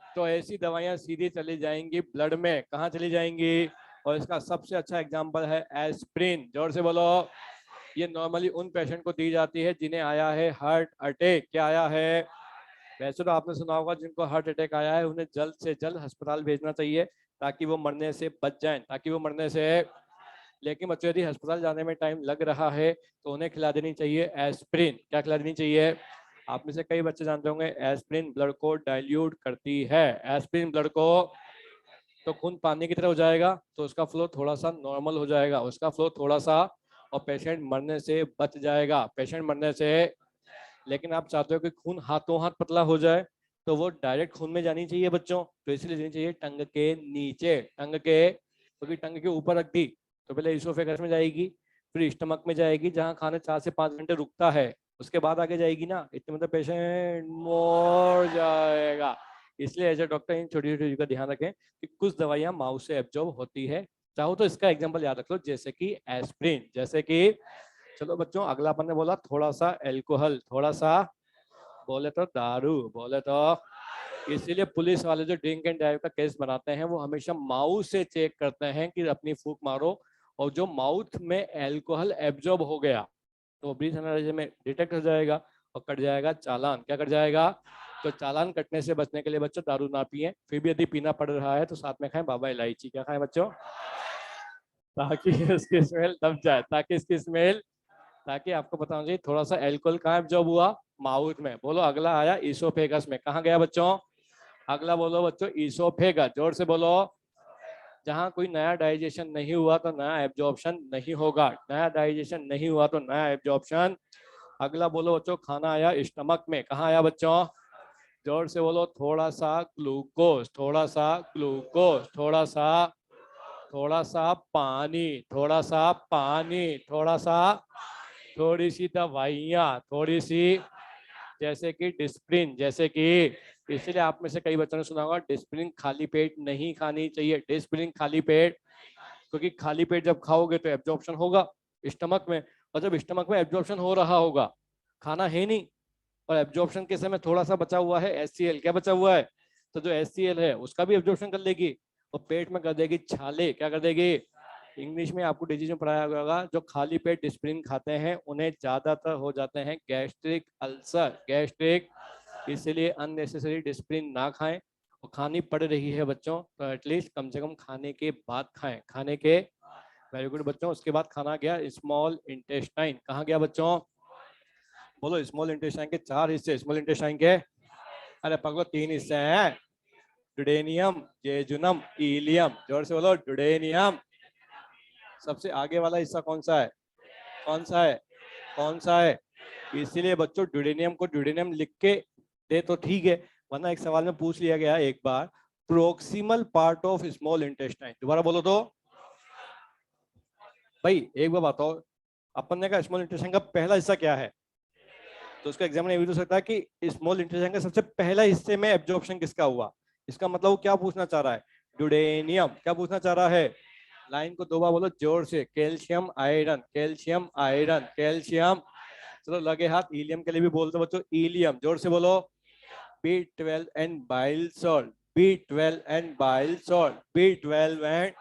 A: तो ऐसी दवाइयां सीधी चली जाएंगी ब्लड में, कहाँ चली जाएंगी। और इसका सबसे अच्छा एग्जांपल है एस्प्रिन, जोर से बोलो। ये नॉर्मली उन पेशेंट को दी जाती है जिन्हें आया है हार्ट अटैक। क्या आया है, वैसे तो आपने सुना होगा जिनको हार्ट अटैक आया है उन्हें जल्द से जल्द अस्पताल भेजना चाहिए ताकि वो मरने से बच जाएं, ताकि वो मरने से। लेकिन बच्चों यदि अस्पताल जाने में टाइम लग रहा है तो उन्हें खिला देनी चाहिए एस्प्रिन। क्या खिला देनी चाहिए, आप में से कई बच्चे जानते होंगे एस्प्रिन ब्लड को डाइल्यूट करती है। एस्प्रिन ब्लड को, तो खून पानी की तरह हो जाएगा तो उसका फ्लो थोड़ा सा नॉर्मल हो जाएगा, उसका फ्लो थोड़ा सा, और पेशेंट मरने से बच जाएगा, पेशेंट मरने से। लेकिन आप चाहते हो कि खून हाथों हाथ पतला हो जाए तो वो डायरेक्ट खून में जानी चाहिए बच्चों, तो इसलिए देनी चाहिए टंग के नीचे, टंग के, क्योंकि टंग के ऊपर रख दी तो पहले इसोफेगस में जाएगी, फिर स्टमक में जाएगी जहाँ खाना 4 से 5 घंटे रुकता है, उसके बाद आगे जाएगी ना, इतने मतलब पेशेंट मर जाएगा। इसलिए एज ए डॉक्टर इन छोटी छोटी चीजों का ध्यान रखें कि कुछ दवाइयां माउथ से एब्जॉर्ब होती है। चाहो तो इसका एग्जांपल याद रख लो, जैसे कि एस्प्रिन, जैसे कि। चलो बच्चों अगला अपन ने बोला थोड़ा सा अल्कोहल, थोड़ा सा, बोले तो दारू, बोले तो। इसीलिए पुलिस वाले जो ड्रिंक एंड ड्राइव का केस बनाते हैं वो हमेशा माउथ से चेक करते हैं कि अपनी फूंक मारो, और जो माउथ में अल्कोहल एब्जॉर्ब हो गया तो ब्रीथ एनालाइजर में डिटेक्ट हो जाएगा और कट जाएगा चालान। क्या कट जाएगा, तो चालान कटने से बचने के लिए बच्चों दारू ना पिए, फिर भी यदि पीना पड़ रहा है तो साथ में खाएं बाबा इलायची। क्या खाएं बच्चों, ताकि उसकी स्मेल दब जाए, ताकि इसकी स्मेल, ताकि आपको पता होना चाहिए थोड़ा सा एल्कोहल कहाँ एब्जॉर्ब हुआ, माउथ में। बोलो अगला आया ईसोफेगस में, कहाँ गया बच्चों, अगला बोलो बच्चों ईसोफेगस, जोर से बोलो। जहाँ कोई नया डाइजेशन नहीं हुआ तो नया एब्जॉर्प्शन नहीं होगा, नया डाइजेशन नहीं हुआ तो नया एब्जॉर्प्शन। अगला बोलो बच्चों खाना आया स्टमक में, कहाँ आया बच्चों, जोर से बोलो। थोड़ा सा ग्लूकोज, थोड़ा सा ग्लूकोज, थोड़ा सा, थोड़ा सा पानी, थोड़ा सा पानी, थोड़ा सा, थोड़ी सी दवाइयाँ, थोड़ी सी, जैसे कि डिस्प्रिन, जैसे कि। इसलिए आप में से कई बच्चों ने सुना होगा डिस्प्रिन खाली पेट नहीं खानी चाहिए, डिस्प्रिन खाली पेट, क्योंकि खाली पेट जब खाओगे तो एब्जॉर्प्शन होगा स्टमक में, और जब स्टमक में एब्जॉर्प्शन हो रहा होगा, खाना है नहीं, और एब्जॉर्प्शन के समय थोड़ा सा बचा हुआ है HCl, क्या बचा हुआ है, तो जो HCl है उसका भी एब्जॉर्प्शन कर लेगी और पेट में कर देगी छाले। क्या कर देगी, इंग्लिश में आपको डिजीज में पढ़ाया होगा, जो खाली पेट डिस्प्रिन खाते हैं उन्हें ज्यादातर हो जाते हैं गैस्ट्रिक अल्सर, गैस्ट्रिक। इसलिए अननेसेसरी डिस्प्रिन ना खाएं, और खानी पड़ रही है बच्चों तो एटलीस्ट कम से कम खाने के बाद खाएं, खाने के। वेरी गुड बच्चों, उसके बाद खाना गया स्मॉल इंटेस्टाइन, कहाँ गया बच्चों, बोलो। स्मॉल इंटेस्टाइन के 4 हिस्से, स्मॉल इंटेस्टाइन के, अरे पकड़ो 3 हिस्से हैं, डुडेनियम, जेजुनम, इलियम, जोर से बोलो डुडेनियम। सबसे आगे वाला हिस्सा कौन सा है, कौन सा है, कौन सा है। इसीलिए बच्चों ड्यूडेनियम को ड्यूडेनियम लिख के दे तो ठीक है, वरना एक सवाल में पूछ लिया गया एक बार, proximal part of small intestine, दोबारा बोलो तो। भाई एक बार बताओ, अपन ने कहा स्मॉल इंटेस्टाइन का पहला हिस्सा क्या है, तो उसका एग्जाम ये भी तो सकता है कि स्मॉल इंटेस्टाइन का सबसे पहला हिस्से में एब्जॉर्प्शन किसका हुआ। इसका मतलब वो क्या पूछना चाह रहा है, ड्यूडेनियम। क्या पूछना चाह रहा है, लाइन को 2 बार बोलो जोर से, calcium iron, calcium iron, calcium. चलो लगे हाथ, इलियम के लिए भी बोल दो बच्चों, इलियम, जोर से बोलो। B12 and bile salt, B12 and bile salt, B12 and,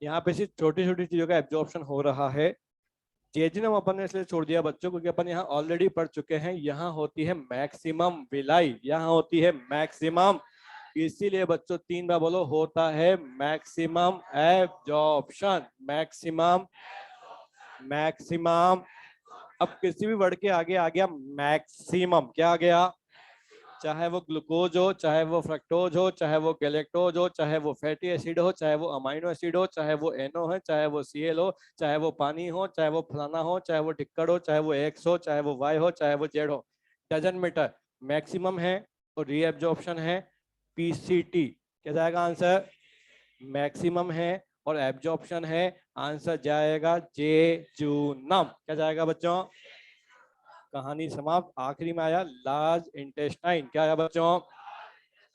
A: यहाँ पे सिर्फ छोटी छोटी चीजों का एब्जॉर्प्शन हो रहा है। जेजुनम अपन ने इसलिए छोड़ दिया बच्चों क्योंकि अपन यहाँ ऑलरेडी पढ़ चुके हैं, यहाँ होती है मैक्सिमम विलाई, यहाँ होती है मैक्सिमम। इसीलिए बच्चों 3 बार बोलो, होता है मैक्सिमम एब्जॉर्प्शन, मैक्सिमम, मैक्सिमम। अब किसी भी वर्ड के आगे आ गया मैक्सिमम, क्या आ गया, चाहे वो ग्लूकोज हो, चाहे वो फ्रक्टोज हो, चाहे वो गैलेक्टोज हो, चाहे वो फैटी एसिड हो, चाहे वो अमाइनो एसिड हो, चाहे वो एनओ है, चाहे वो सीएल हो, चाहे वो पानी हो, चाहे वो फलाना हो, चाहे वो टिक्कड़ हो, चाहे वो एक्स हो, चाहे वो वाई हो, चाहे वो जेड हो, डजंट मैटर, मैक्सिमम है और रीएब्जॉर्प्शन है पीसीटी। क्या जाएगा आंसर? मैक्सिमम है और एब्जॉर्प्शन है, आंसर जाएगा जेजूनम। क्या जाएगा बच्चों? कहानी समाप्त। आखिरी में आया लार्ज इंटेस्टाइन। क्या आया बच्चों?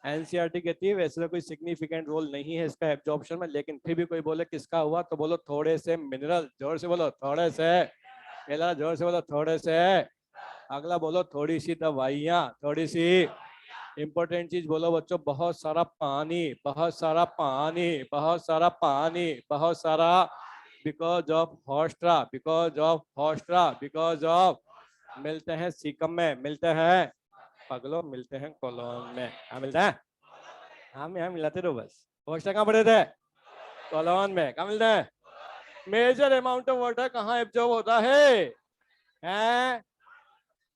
A: एनसीईआरटी कहती है वैसे तो कोई सिग्निफिकेंट रोल नहीं है इसका एब्जॉर्प्शन में, लेकिन फिर भी कोई बोले किसका हुआ तो बोलो थोड़े से मिनरल। जोर से बोलो थोड़े से। पहला जोर से बोलो थोड़े से। अगला बोलो थोड़ी सी दवाइयाँ, थोड़ी सी। इंपॉर्टेंट चीज बोलो बच्चों, बहुत सारा पानी, बहुत सारा पानी, बहुत सारा पानी, बहुत सारा। Because of haustra, because of haustra, because of. मिलते हैं सीकम में, मिलते हैं पगलो, मिलते हैं कॉलोन में। हाँ मिलता है, हम यहाँ मिलाते रहो बस। हॉस्ट्रा कहाँ पढ़े थे? कॉलोन में। कहाँ मिलता है? मेजर अमाउंट ऑफ वाटर कहाँ एब्जॉर्ब होता है? हैं?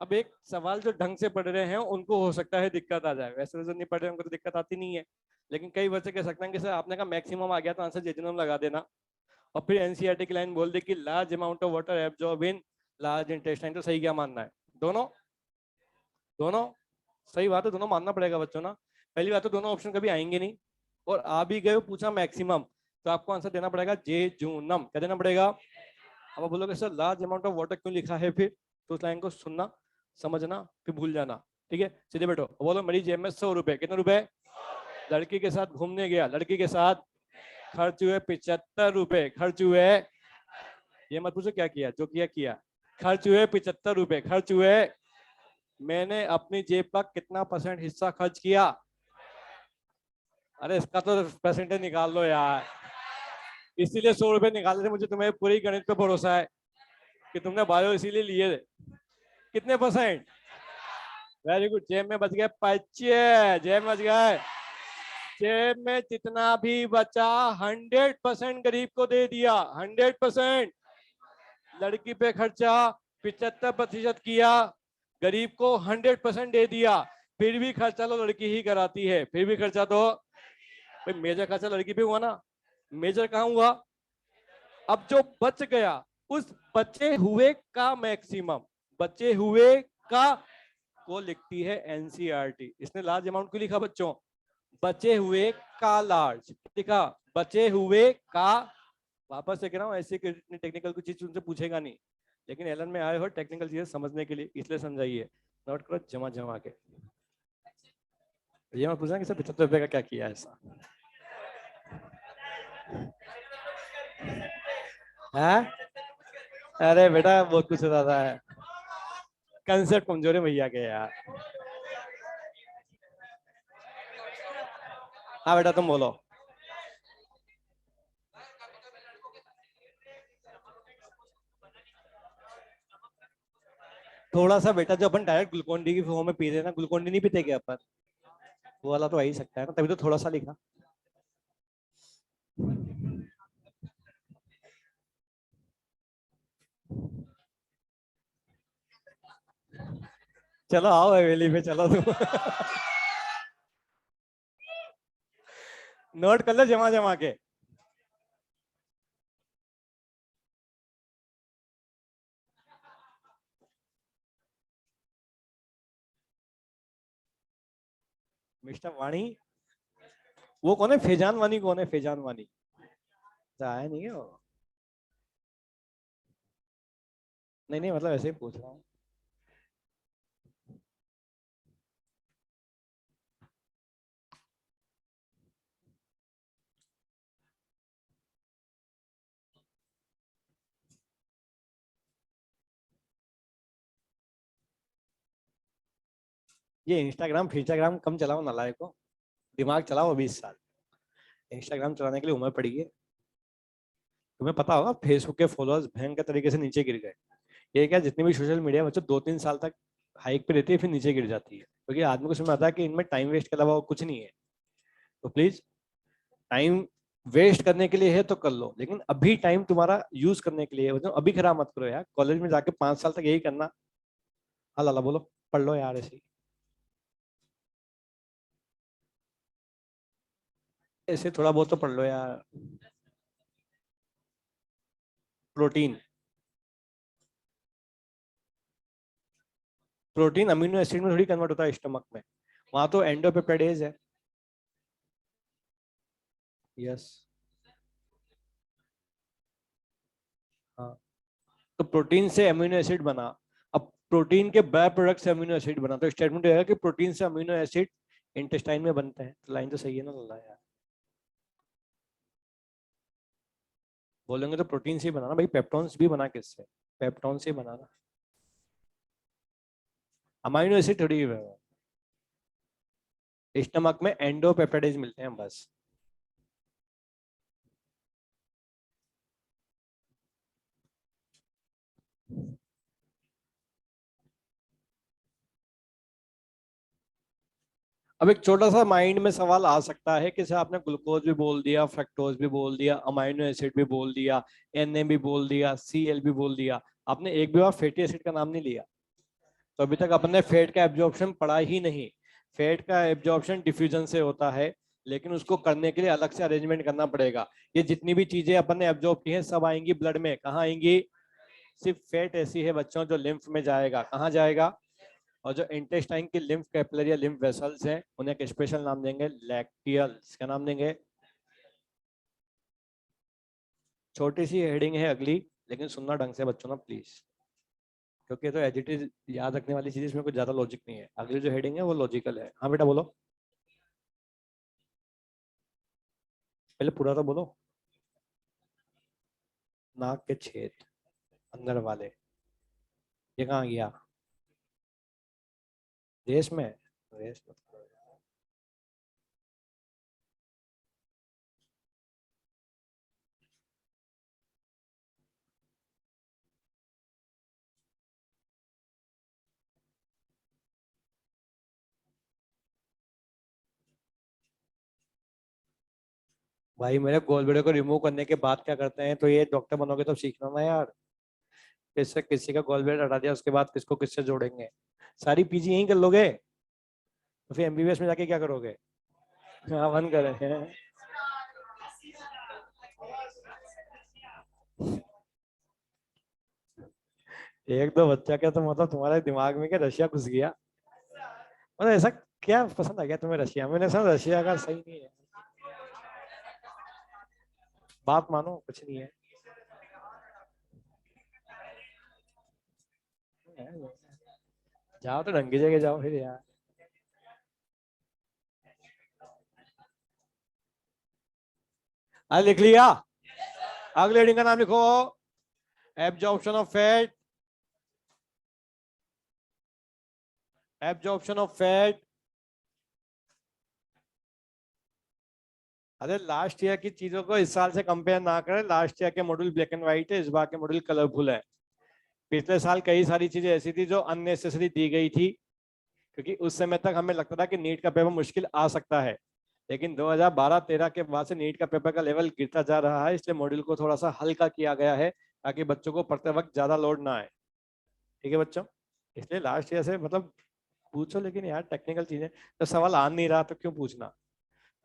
A: अब एक सवाल जो ढंग से पढ़ रहे हैं उनको हो सकता है दिक्कत आ जाए, वैसे जो नहीं पढ़ रहे उनको तो दिक्कत आती नहीं है। लेकिन कई बच्चे कह सकते हैं कि सर आपने कहा मैक्सिमम आ गया तो आंसर जेजुनम लगा देना, और फिर एनसीईआरटी की लाइन बोल दे कि large amount of water absorb in large intestine. तो सही क्या मानना है? दोनों? दोनों सही बात है, दोनों मानना पड़ेगा बच्चों ना। पहली बात तो दोनों ऑप्शन कभी आएंगे नहीं, और आ भी गए पूछा मैक्सिमम तो आपको आंसर देना पड़ेगा जेजूनम। क्या देना पड़ेगा? अब आप बोलोगे sir large amount of water क्यों लिखा है, फिर तो उस लाइन को सुनना, समझना, फिर भूल जाना। ठीक है, सीधे बैठो। बोलो मेरी जेब में 100 रुपए। कितने रुपए? लड़की के साथ घूमने गया, लड़की के साथ खर्च हुए 75 रुपए। खर्च हुए, ये मत पूछो क्या किया, जो किया किया। खर्च हुए 75 रुपए, खर्च हुए। मैंने अपनी जेब का कितना % हिस्सा खर्च किया? अरे इसका तो परसेंटेज निकाल लो यार, इसीलिए 100 रुपए निकाले थे। मुझे तुम्हें पूरी गणित पे भरोसा है कि तुमने बायो इसीलिए लिए थे। कितने %? वेरी गुड, जेब में बच गए 25। जेब में बच गए। जेब में जितना भी बचा 100% गरीब को दे दिया। 100% लड़की पे खर्चा 75% किया, गरीब को 100% दे दिया। फिर भी खर्चा तो लड़की ही कराती है, फिर भी खर्चा तो भाई मेजर खर्चा लड़की पे हुआ ना। मेजर कहाँ हुआ? अब जो बच गया उस बचे हुए का मैक्सिमम, बचे हुए का को लिखती है एनसीईआरटी। इसने लार्ज अमाउंट क्यों लिखा बच्चों? बचे हुए का लार्ज लिखा, बचे हुए का। वापस से कह रहा हूँ, ऐसे टेक्निकल कुछ चीज उनसे पूछेगा नहीं, लेकिन एलन में आए हो टेक्निकल चीजें समझने के लिए, इसलिए समझाइए। नोट करो जमा जमा के। ये मैं पूछना कि सर 75 रुपए का क्या किया ऐसा है? अरे बेटा बहुत कुछ ज्यादा है, कंसेप्ट कमजोर है भैया के यार। हाँ बेटा तुम बोलो। थोड़ा सा बेटा, जो अपन डायरेक्ट ग्लूकोन डी की फॉर्म में पी रहे हैं ना, ग्लूकोन डी नहीं पीते क्या अपन? वो वाला तो आ ही सकता है ना, तभी तो थोड़ा सा लिखा। चलो आओ हवेली पे, चलो तुम नोट कर लो जमा जमा के। मिस्टर वाणी, वो कौन है? फैजान वानी कौन है? फैजान वानी आया नहीं है वो? नहीं नहीं, मतलब ऐसे ही पूछ रहा हूँ। ये इंस्टाग्राम कम चलाओ नालायक को, दिमाग चलाओ 20 साल। इंस्टाग्राम चलाने के लिए उम्र पड़ी है। तुम्हें पता होगा फेसबुक के फॉलोअर्स भयंकर तरीके से नीचे गिर गए। ये क्या, जितनी भी सोशल मीडिया बच्चों 2-3 साल तक हाइक पे रहती है, फिर नीचे गिर जाती है, क्योंकि आदमी को समझ आता है कि इनमें टाइम वेस्ट के अलावा कुछ नहीं है। तो प्लीज, टाइम वेस्ट करने के लिए है तो कर लो, लेकिन अभी टाइम तुम्हारा यूज करने के लिए है, अभी खराब मत करो यार। कॉलेज में जाके 5 साल तक यही करना। हाँ लाला बोलो, पढ़ लो यार ऐसे ही। ऐसे थोड़ा बहुत तो पढ़ लो यार। प्रोटीन, प्रोटीन अमीनो एसिड में थोड़ी कन्वर्ट होता है स्टमक में, वहां तो एंडोपेप्टाइडेज है। यस। हाँ, तो प्रोटीन से अमीनो एसिड बना। अब प्रोटीन के बाय प्रोडक्ट से अमीनो एसिड बना, तो स्टेटमेंट रहेगा कि प्रोटीन से अमीनो एसिड इंटेस्टाइन में बनते हैं। तो लाइन तो सही है ना लल्ला यार? बोलेंगे तो प्रोटीन से ही बनाना भाई, पेप्टोन्स भी बना किससे? पेप्टोन से ही बनाना, अमाइनो एसिड थोड़ी है। स्टमक में एंडोपेप्टाइडेज मिलते हैं बस। अब एक छोटा सा माइंड में सवाल आ सकता है कि सर आपने ग्लूकोज भी बोल दिया, फ्रक्टोज भी बोल दिया, अमाइनो एसिड भी बोल दिया, एन भी बोल दिया, सीएल भी बोल दिया, आपने एक भी बार फैटी एसिड का नाम नहीं लिया। तो अभी तक अपने फैट का एब्जॉर्प्शन पढ़ा ही नहीं। फैट का एब्जॉर्प्शन डिफ्यूजन से होता है, लेकिन उसको करने के लिए अलग से अरेंजमेंट करना पड़ेगा। ये जितनी भी चीजें अपन ने एब्जॉर्ब की हैं सब आएंगी ब्लड में। कहाँ आएंगी? सिर्फ फैट ऐसी है बच्चों जो लिम्फ में जाएगा। कहाँ जाएगा? और जो इंटेस्टाइन की लिम्फ कैपिलरी या लिम्फ वेसल्स हैं उन्हें एक स्पेशल नाम देंगे, लैक्टियल्स। क्या नाम देंगे? छोटी सी हेडिंग है अगली, लेकिन सुनना ढंग से बच्चों ना प्लीज, क्योंकि तो एज इट इज याद रखने वाली चीज, इसमें कुछ ज्यादा लॉजिक नहीं है। अगली जो हेडिंग है वो लॉजिकल है। हाँ बेटा बोलो, पहले पूरा तो बोलो। नाक के छेद अंदर वाले, ये कहाँ गया? रेस में? रेस में भाई मेरे गोलबेड़े को रिमूव करने के बाद क्या करते हैं? तो ये डॉक्टर बनोगे तो सीखना ना यार। किससे किसी का गोलबेड़ा हटा दिया उसके बाद किसको किससे जोड़ेंगे? सारी पीजी यहीं कर लोगे, तो फिर एमबीबीएस में जाके क्या करोगे? हाँ बंद करें। एक दो बच्चा क्या, तो मतलब तुम्हारे दिमाग में क्या रशिया घुस गया? मतलब ऐसा क्या पसंद आ गया तुम्हें रशिया? मैंने समझ रशिया का सही नहीं है। बात मानो कुछ नहीं है। जाओ तो ढंग की जगह जाओ फिर यार। लिख लिया? अगले हेडिंग का नाम लिखो, absorption of fat. Absorption of fat. अरे लास्ट ईयर की चीजों को इस साल से कंपेयर ना करें। लास्ट ईयर के मॉड्यूल ब्लैक एंड व्हाइट है, इस बार के मॉड्यूल कलरफुल है। पिछले साल कई सारी चीजें ऐसी थी जो अननेसेसरी दी गई थी, क्योंकि उस समय तक हमें लगता था कि नीट का पेपर मुश्किल आ सकता है, लेकिन 2012-13 के बाद से नीट का पेपर का लेवल गिरता जा रहा है, इसलिए मॉड्यूल को थोड़ा सा हल्का किया गया है ताकि बच्चों को पढ़ते वक्त ज्यादा लोड ना आए। ठीक है बच्चों? इसलिए लास्ट ईयर से मतलब पूछो, लेकिन यार टेक्निकल चीजें तो सवाल आ नहीं रहा तो क्यों पूछना?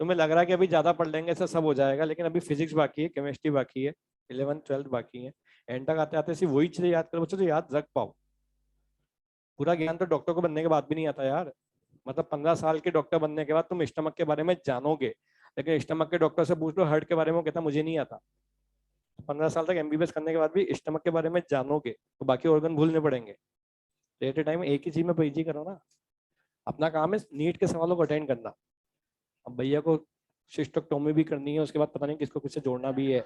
A: तुम्हें लग रहा है कि अभी ज्यादा पढ़ लेंगे तो सब हो जाएगा, लेकिन अभी फिजिक्स बाकी है, केमिस्ट्री बाकी है, 11th 12th बाकी है। एंड तक आते आते सिर्फ वही चीजें याद करो बच्चों, तो याद रख पाओ। पूरा ज्ञान तो डॉक्टर को बनने के बाद भी नहीं आता यार। मतलब 15 साल के डॉक्टर बनने के बाद तुम स्टमक के बारे में जानोगे, लेकिन स्टमक के डॉक्टर से पूछ लो हार्ट के बारे में, वो कहता मुझे नहीं आता। 15 साल तक एमबीबीएस करने के बाद भी स्टमक के बारे में जानोगे तो बाकी ऑर्गन भूलने पड़ेंगे। एट ए टाइम एक ही चीज में पीजी करो ना। अपना काम है नीट के सवालों को अटेंड करना। अब भैया को शिस्टोक्टोमी भी करनी है, उसके बाद पता नहीं किसको किससे जोड़ना भी है।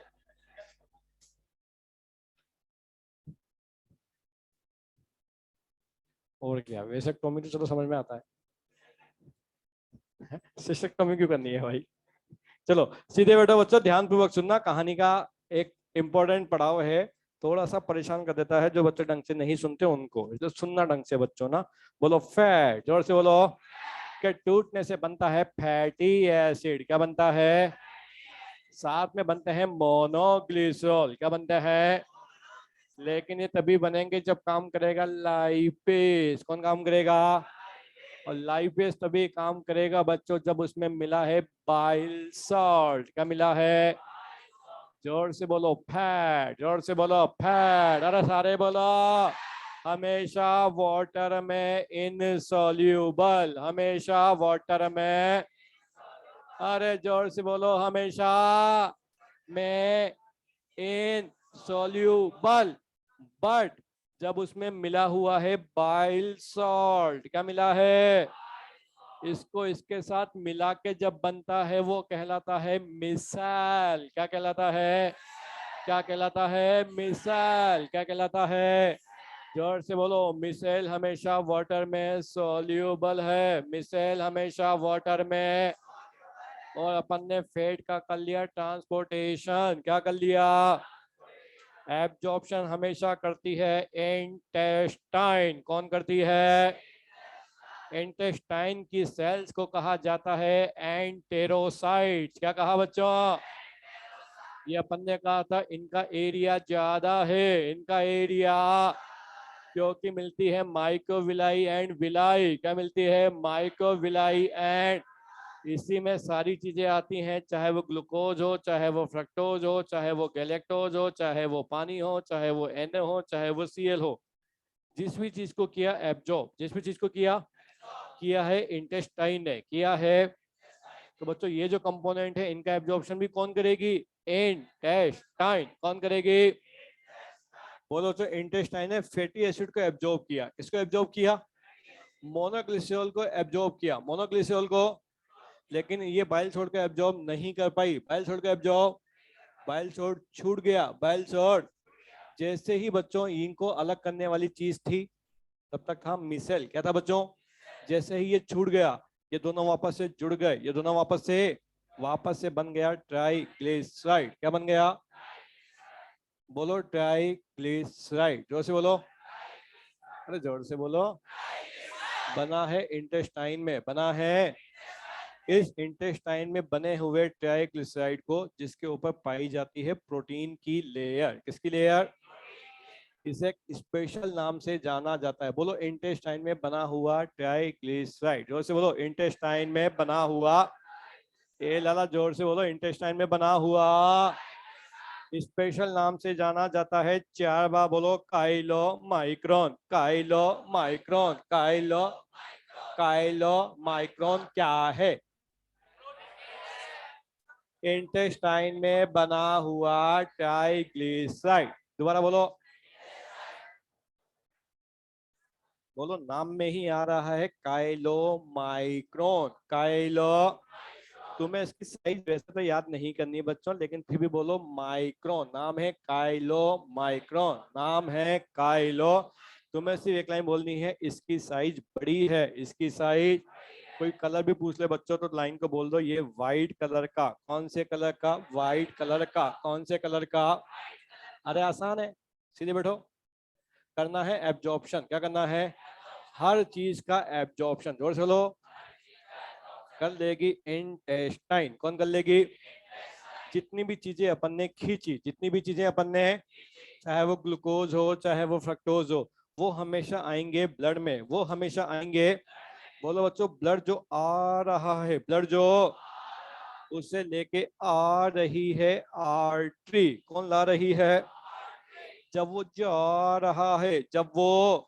A: और क्या, वेसेक्टोमी तो चलो समझ में आता है, शिस्टोक्टोमी क्यों करनी है भाई? चलो सीधे बैठो बच्चों, ध्यान पूर्वक सुनना। कहानी का एक इंपॉर्टेंट पड़ाव है, थोड़ा सा परेशान कर देता है जो बच्चे ढंग से नहीं सुनते उनको, इसलिए सुनना ढंग से बच्चों ना। बोलो फैट, जोर से बोलो। के टूटने से बनता है फैटी एसिड। क्या बनता है? साथ में बनते हैं मोनोग्लिसरॉल। क्या बनता है? लेकिन ये तभी बनेंगे जब काम करेगा लाइपेज। कौन काम करेगा? और लाइपेज तभी काम करेगा बच्चों जब उसमें मिला है बाइल सॉल्ट। क्या मिला है? जोर से बोलो फैट, जोर से बोलो फैट। अरे सारे बोलो हमेशा वाटर में इनसॉल्यूबल, हमेशा वाटर में। अरे जोर से बोलो हमेशा में इनसॉल्यूबल, बट जब उसमें मिला हुआ है बाइल सॉल्ट। क्या मिला है? इसको इसके साथ मिला के जब बनता है वो कहलाता है मिसाल। क्या कहलाता है? क्या कहलाता है? मिसाल। क्या कहलाता है? जोर से बोलो। मिसाइल हमेशा वाटर में सॉल्यूबल है, मिसाइल हमेशा वाटर में। और अपन ने फेट का कर लिया ट्रांसपोर्टेशन। क्या कर लिया? एब्जॉर्प्शन हमेशा करती है इंटेस्टाइन। कौन करती है? इंटेस्टाइन की सेल्स को कहा जाता है एंटेरोसाइट्स। क्या कहा बच्चों? ये अपन ने कहा था इनका एरिया ज्यादा है, इनका एरिया, क्योंकि मिलती है माइक्रोविलाई एंड विलाई। क्या मिलती है? Microvilli and. इसी में सारी चीजें आती हैं, चाहे वो ग्लूकोज हो, चाहे वो फ्रक्टोज हो, चाहे वो गैलेक्टोज हो, चाहे वो पानी हो, चाहे वो एन हो, चाहे वो सीएल हो। जिस भी चीज को किया एब्जॉर्ब, जिस भी चीज को किया है इंटेस्टाइन ने किया है। तो बच्चों ये जो कंपोनेंट है इनका एब्जॉर्प्शन भी कौन करेगी? इंटेस्टाइन। कौन करेगी? बोलो तो इंटेस्टाइन ने फैटी एसिड को एब्जॉर्ब किया। इसको एब्जॉर्ब किया, मोनोग्लिसरॉल को एब्जॉर्ब किया, मोनोग्लिसरॉल को। लेकिन ये बाइल छोड़ के एब्जॉर्ब नहीं कर पाई। बाइल छोड़ के एब्जॉर्ब, बाइल छोड़ छूट गया, बाइल छोड़। जैसे ही बच्चों इनको अलग करने वाली चीज थी तब तक था मिसेल। क्या था बच्चों? जैसे ही ये छूट गया ये दोनों वापस से जुड़ गए, ये दोनों वापस से बन गया ट्राइग्लिसराइड। क्या बन गया? बोलो ट्राइग्लिसराइड। जोर से बोलो। अरे जोर से बोलो। बना है इंटेस्टाइन में, बना है इस इंटेस्टाइन में बने हुए ट्राइग्लिसराइड को, जिसके ऊपर पाई जाती है प्रोटीन की लेयर। किसकी लेयर? इसे एक स्पेशल नाम से जाना जाता है। बोलो इंटेस्टाइन में बना हुआ ट्राइग्लिसराइड। जोर से बोलो इंटेस्टाइन में बना हुआ। ए लाला जोर से बोलो इंटेस्टाइन में बना हुआ स्पेशल नाम से जाना जाता है। 4 बार बोलो Kylo micron, Kylo micron, Kylo, Kylo micron क्या है? इंटेस्टाइन में बना हुआ ट्राइग्लिसराइड। दोबारा बोलो। बोलो नाम में ही आ रहा है काइलो माइक्रोन, काइलो। तुम्हें इसकी साइज वैसे तो याद नहीं करनी बच्चों, लेकिन फिर भी बोलो माइक्रोन। नाम है काइलो माइक्रोन, नाम है काइलो। तुम्हें सिर्फ एक लाइन बोलनी है, इसकी साइज बड़ी है, इसकी साइज। कोई कलर भी पूछ ले बच्चों तो लाइन को बोल दो ये व्हाइट कलर का। कौन से कलर का? व्हाइट कलर का। कौन से कलर का? अरे आसान है, सीधे बैठो। करना है एब्जॉर्प्शन। क्या करना है? हर चीज का एब्जॉर्प्शन। जोर से लो। कर लेगी इंटेस्टाइन। कौन कर लेगी? जितनी भी चीजें अपन ने खींची, जितनी भी चीजें अपन ने, चाहे वो ग्लूकोज हो, चाहे वो फ्रक्टोज हो, वो हमेशा आएंगे ब्लड में, वो हमेशा आएंगे। बोलो बच्चों, ब्लड जो आ रहा है, ब्लड जो उसे लेके आ रही है आर्टरी। कौन ला रही है? जब वो जा रहा है, जब वो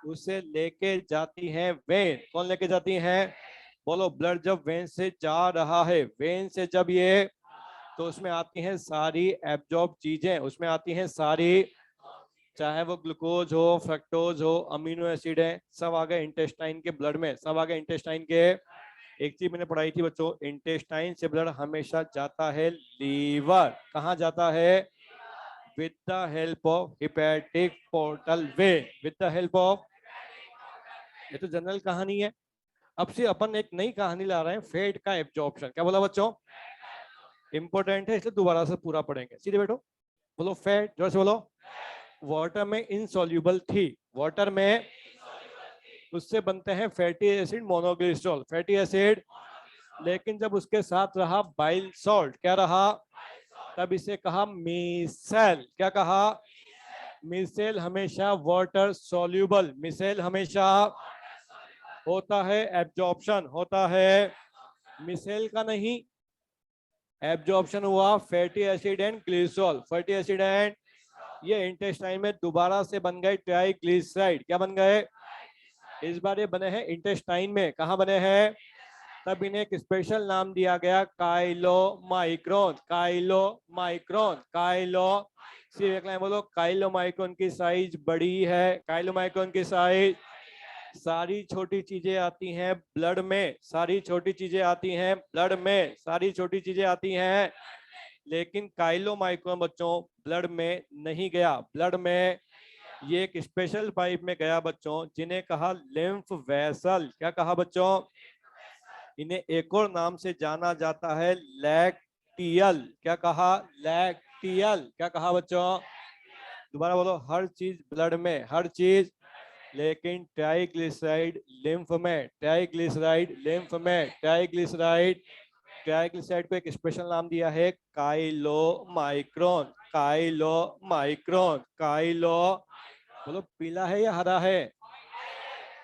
A: उसे लेके जाती हैं वेन। कौन लेके जाती हैं? बोलो ब्लड जब वेन से जा रहा है, वेन से जब ये, तो उसमें आती हैं सारी एब्जॉर्ब चीजें, उसमें आती हैं सारी, चाहे वो ग्लूकोज हो, फ्रक्टोज हो, अमीनो एसिड है, सब आ गए इंटेस्टाइन के ब्लड में, सब आ गए इंटेस्टाइन के। एक चीज मैंने पढ़ाई थी बच्चों, इंटेस्टाइन से ब्लड हमेशा जाता है लीवर। कहाँ जाता है? With the help of hepatic portal way, with the help of. ये तो जनरल कहानी है। अब से अपन एक नई कहानी ला रहे हैं, फैट का एब्जॉर्प्शन। क्या बोला बच्चों? इंपॉर्टेंट है, इसलिए दोबारा से पूरा पढ़ेंगे। सीधे बैठो, बोलो फैट। जोर से बोलो। वाटर में इनसॉल्यूबल थी, वाटर में, उससे बनते हैं फैटी एसिड मोनोग्लिसरॉल, फैटी एसिड। लेकिन जब उसके साथ रहा बाइल सॉल्ट, क्या रहा? तब इसे कहा मिसेल। क्या कहा? मिसेल हमेशा वाटर सॉल्यूबल, मिसेल हमेशा होता है एब्जॉर्प्शन, होता है मिसेल का नहीं, एब्जॉर्प्शन हुआ fatty acid and glycerol, fatty acid and ये इंटेस्टाइन में दोबारा से बन गए ट्राइग्लिसराइड। क्या बन गए? इस बार ये बने हैं इंटेस्टाइन में। कहाँ बने हैं? तब इन्हें एक स्पेशल नाम दिया गया काइलोमाइक्रोन, काइलोमाइक्रोन, काइलो। सिर्फ एक लाइन बोलो, काइलोमाइक्रोन की साइज बड़ी है, काइलोमाइक्रोन की साइज। सारी छोटी चीजें आती हैं ब्लड में, सारी छोटी चीजें आती हैं ब्लड में, सारी छोटी चीजें आती हैं, लेकिन काइलोमाइक्रोन बच्चों ब्लड में नहीं गया। ब्लड में ये एक स्पेशल पाइप में गया बच्चों, जिन्हें कहा लिम्फ वेसल। क्या कहा बच्चों? इन्हें एक और नाम से जाना जाता है लैक्टियल। क्या कहा? लैक्टियल। क्या कहा बच्चों? दोबारा बोलो, हर चीज ब्लड में, हर चीज, लेकिन ट्राइग्लिसराइड लिम्फ में, ट्राइग्लिसराइड लिम्फ में, ट्राइग्लिसराइड, ट्राइग्लिसराइड को एक स्पेशल नाम दिया है काइलोमाइक्रोन, काइलोमाइक्रोन, काइलो। बोलो, पीला है या हरा है?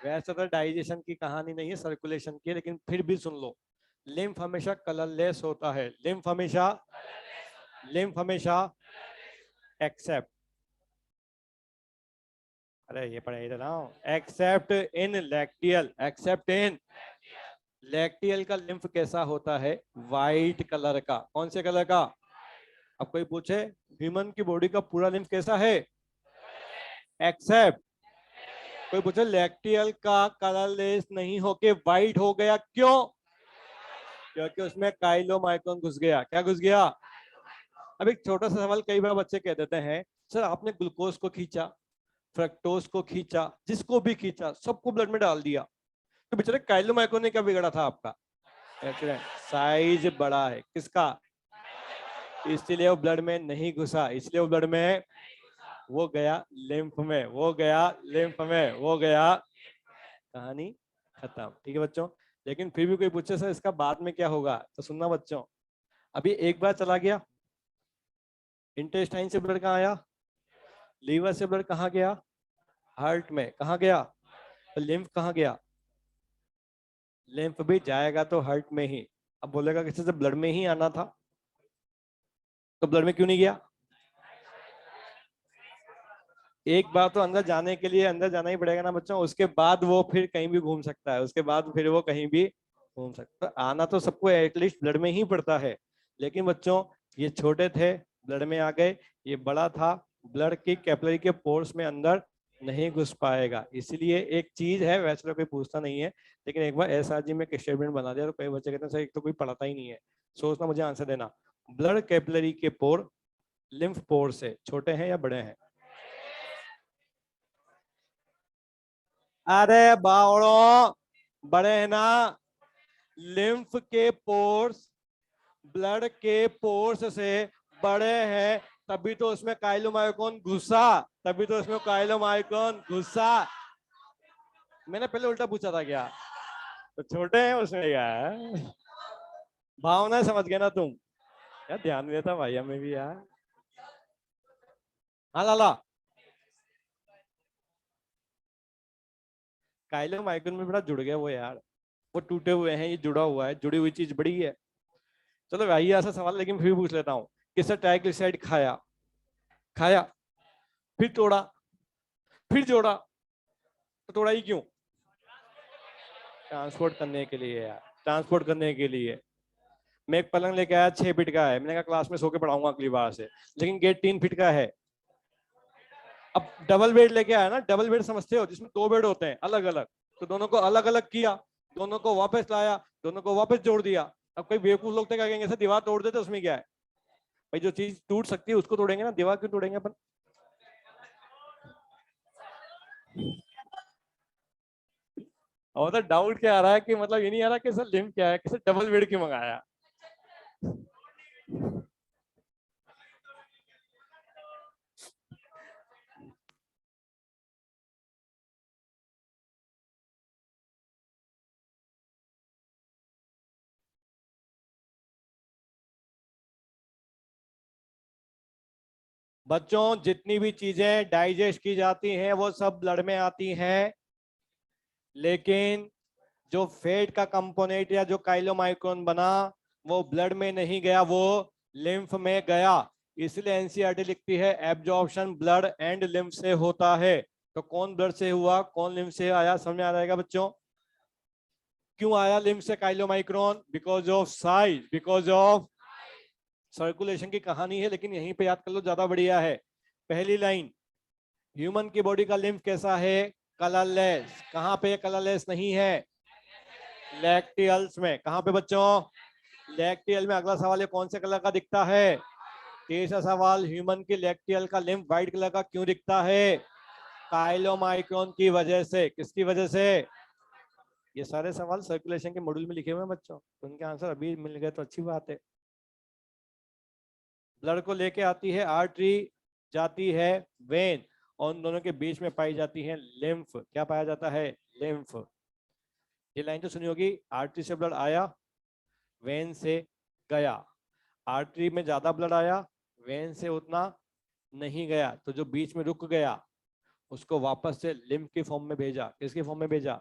A: वैसे तो डाइजेशन की कहानी नहीं है, सर्कुलेशन की, लेकिन फिर भी सुन लो। लिम्फ हमेशा कलरलेस होता है, लिम्फ हमेशा, लिम्फ हमेशा एक्सेप्ट, अरे ये पढ़े इधर आओ, एक्सेप्ट इन लैक्टियल, एक्सेप्ट इन लैक्टियल का लिम्फ कैसा होता है? वाइट कलर का। कौन से कलर का? अब कोई पूछे ह्यूमन की बॉडी का पूरा लिम्फ कैसा है? एक्सेप्ट, कोई पूछे लैक्टियल का कलरलेस नहीं होके वाइट हो गया, क्यों? क्योंकि उसमें काइलोमाइक्रोन घुस गया। क्या घुस गया? अब एक छोटा सा सवाल कई बार बच्चे कह देते हैं, सर आपने ग्लूकोज को खींचा, फ्रक्टोज को खींचा, जिसको भी खींचा सबको ब्लड में डाल दिया, तो बेचारे काइलोमाइक्रोन ने क्या बिगड़ा था आपका? एक्सीडेंट, साइज बड़ा है किसका, इसलिए वो ब्लड में नहीं घुसा, इसलिए वो ब्लड में, वो गया लिम्फ में, वो गया लिम्फ में, वो गया, कहानी खत्म। ठीक है बच्चों, लेकिन फिर भी कोई पूछे सर इसका बाद में क्या होगा, तो सुनना बच्चों, अभी एक बार चला गया, इंटेस्टाइन से ब्लड कहाँ आया, लीवर से ब्लड कहाँ गया, हार्ट में। कहाँ गया? तो लिम्फ कहाँ गया? लिम्फ भी जाएगा तो हार्ट में ही। अब बोलेगा किसी से ब्लड में ही आना था, तो ब्लड में क्यों नहीं गया? एक बार तो अंदर जाने के लिए अंदर जाना ही पड़ेगा ना बच्चों, उसके बाद वो फिर कहीं भी घूम सकता है, उसके बाद फिर वो कहीं भी घूम सकता है। आना तो सबको एटलीस्ट ब्लड में ही पड़ता है, लेकिन बच्चों ये छोटे थे ब्लड में आ गए, ये बड़ा था ब्लड की कैपिलरी के पोर्स में अंदर नहीं घुस पाएगा। इसलिए एक चीज है, वैसे तो कोई पूछता नहीं है, लेकिन एक बार एसआरजी में एक स्टेटमेंट बना दिया तो कई बच्चे कहते हैं सर एक तो कोई पढ़ाता ही नहीं है, सोचना मुझे आंसर देना, ब्लड कैपिलरी के पोर लिम्फ पोर से छोटे हैं या बड़े हैं? अरे बावड़ो, बड़े हैं ना। लिम्फ के पोर्स ब्लड के पोर्स से बड़े हैं, तभी तो उसमें काइलोमाइक्रोन घुसा, तभी तो उसमें काइलोमाइक्रोन घुसा। मैंने पहले उल्टा पूछा था क्या? तो छोटे हैं उसमें क्या है, भावना समझ गए ना तुम? यार ध्यान देता भाई हमें भी यार। हाँ लाला, काइलोमाइक्रोन में बड़ा जुड़ गया वो यार, वो टूटे हुए हैं, ये जुड़ा हुआ है, जुड़ी हुई चीज बड़ी है। चलो भाई ऐसा सवाल, लेकिन फिर पूछ लेता हूँ, किसने ट्राइग्लिसराइड खाया, खाया, फिर तोड़ा, फिर जोड़ा, तो तोड़ा ही क्यों? ट्रांसपोर्ट करने के लिए यार, ट्रांसपोर्ट करने के लिए। मैं एक पलंग लेके आया 6 फीट का है, मैंने कहा क्लास में सो के पढ़ाऊंगा अगली बार से, लेकिन गेट 3 फीट का है। अब डबल बेड लेके आया ना, डबल बेड समझते हो जिसमें 2 बेड होते हैं अलग अलग, तो दोनों को अलग अलग किया, दोनों को वापस लाया, दोनों को वापस जोड़ दिया। अब कई बेवकूफ लोग तो क्या कहेंगे, सर दीवार तोड़ देते उसमें क्या है? भाई जो चीज टूट सकती है उसको तोड़ेंगे ना, दीवार क्यों तोड़ेंगे अपन? और तो डाउट क्या आ रहा है कि मतलब ये नहीं आ रहा कि सर लिम क्या है, किसे डबल बेड क्यों मंगाया? बच्चों जितनी भी चीजें डाइजेस्ट की जाती हैं वो सब ब्लड में आती हैं, लेकिन जो फैट का कंपोनेंट या जो काइलोमाइक्रोन बना वो ब्लड में नहीं गया, वो लिम्फ में गया। इसलिए एनसीईआरटी लिखती है एब्जॉर्प्शन ब्लड एंड लिम्फ से होता है। तो कौन ब्लड से हुआ, कौन लिम्फ से आया, समझ में आ जाएगा बच्चों। क्यों आया लिम्फ से chylomicron? Because of size, because of circulation की कहानी है, लेकिन यहीं पे याद कर लो, ज्यादा बढ़िया है। पहली लाइन, ह्यूमन की बॉडी का लिम्फ कैसा है? कलरलेस। कहां पे कलरलेस नहीं है? लैक्टियल्स में। कहां पे बच्चों? लैक्टियल में। अगला सवाल है कौन से कलर का दिखता है? तीसरा सवाल, ह्यूमन के लैक्टियल का लिम्फ व्हाइट कलर का क्यों दिखता है? काइलोमाइक्रोन की वजह से। किसकी वजह से? ये सारे सवाल सर्कुलेशन के मॉड्यूल में लिखे हुए हैं बच्चों, तो उनके आंसर अभी मिल गए तो अच्छी बात है। ब्लड को लेके आती है आर्टरी, जाती है वेन, और उन दोनों के बीच में पाई जाती है लिम्फ। क्या पाया जाता है? लिम्फ। ये लाइन तो सुनी होगी, आर्टरी से ब्लड आया, वेन से गया। आर्टरी में ज्यादा ब्लड आया, वेन से उतना नहीं गया, तो जो बीच में रुक गया उसको वापस से लिम्फ की फॉर्म में भेजा। किसकी फॉर्म में भेजा?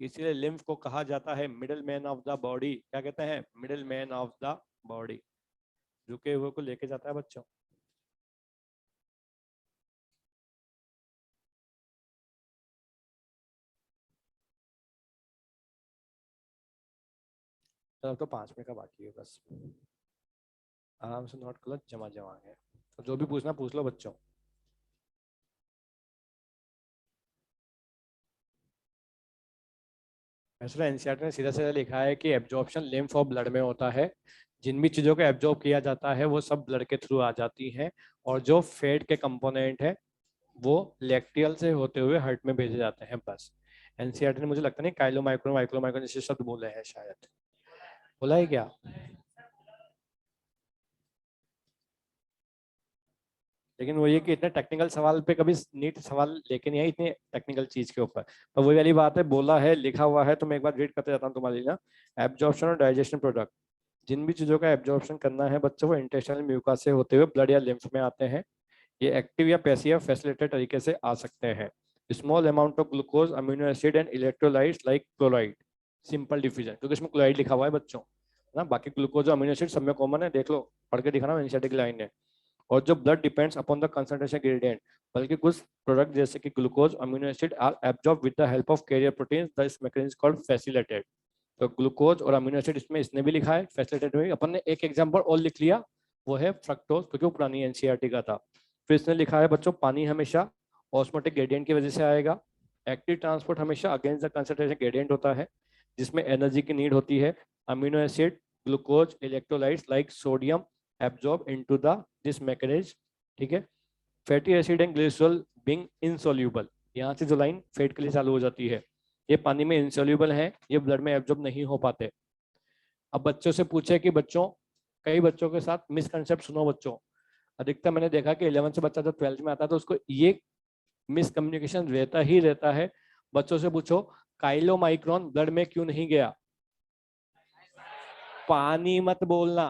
A: इसीलिए लिम्फ को कहा जाता है middle man of the body. क्या कहते हैं? Middle man of the body. रुके हुए को लेके जाता है बच्चों। तो 5 मिनट का बाकी है बस, आराम से नोट कर लो, जमा जमा है। तो जो भी पूछना पूछ लो बच्चों। वैसे एनसीईआरटी ने सीधा सीधा लिखा है कि एब्जॉर्प्शन लिम्फ और ब्लड में होता है। जिन भी चीज़ों को एब्जॉर्ब किया जाता है वो सब ब्लड के थ्रू आ जाती हैं, और जो फैट के कंपोनेंट है वो लैक्टियल से होते हुए हार्ट में भेजे जाते हैं, बस। एनसीईआरटी ने मुझे लगता नहीं काइलोमाइक्रोन माइक्रोमाइक्रोन जैसे शब्द बोले हैं, शायद बोला है क्या? लेकिन वो ये कि इतने टेक्निकल सवाल पे कभी नीट सवाल लेके नहीं आए इतने टेक्निकल चीज के ऊपर। पर वही वाली बात है, बोला है लिखा हुआ है, तो मैं एक बार रीड करते जाता हूँ तुम्हारे लिए ना। एब्जॉर्प्शन और डाइजेशन प्रोडक्ट, जिन भी चीजों का एब्जॉर्प्शन करना है बच्चों, वो इंटेस्टाइनल म्यूका से होते हुए ब्लड या लिम्फ में आते हैं। ये एक्टिव या पैसिव फैसिलिटेटेड तरीके से आ सकते हैं। Small amount of glucose, amino acid and electrolytes like chloride, simple diffusion, क्योंकि इसमें क्लोराइड लिखा हुआ है बच्चों ना। बाकी ग्लूकोज और अमीनो एसिड सब में कॉमन है, देख लो पढ़ के दिखाना एनसीईआरटी की लाइन है। और जो blood depends upon the concentration gradient, बल्कि कुछ प्रोडक्ट जैसे कि glucose, amino acid are absorb with the help of carrier protein, this mechanism called facilitated. तो ग्लूकोज और अमीनो एसिड इसमें इसने भी लिखा है, फैसिलिटेटेड में अपन ने एक एग्जांपल और लिख लिया, वो है फ्रक्टोज, क्योंकि वो पुरानी एनसीईआरटी का था। फिर इसने लिखा है बच्चों, पानी हमेशा ऑस्मोटिक ग्रेडियंट की वजह से आएगा। एक्टिव ट्रांसपोर्ट हमेशा अगेंस्ट द कंसंट्रेशन ग्रेडियंट होता है, जिसमें एनर्जी की नीड होती है। Amino acid, glucose, electrolytes like sodium absorb into the this mechanism, ठीक है। Fatty acid and glycerol being insoluble, यहाँ से जो लाइन फैट के लिए चालू हो जाती है, ये पानी में इनसोल्यूबल है, ये ब्लड में एब्जॉर्ब नहीं हो पाते। अब बच्चों से पूछे कि बच्चों, कई बच्चों के साथ मिसकंसेप्ट सुनो बच्चों। अधिकतर मैंने देखा कि 11 से बच्चा जब 12th में आता है तो उसको ये मिसकम्युनिकेशन रहता ही रहता है। बच्चों से पूछो काइलोमाइक्रोन ब्लड में क्यों नहीं गया? पानी मत बोलना,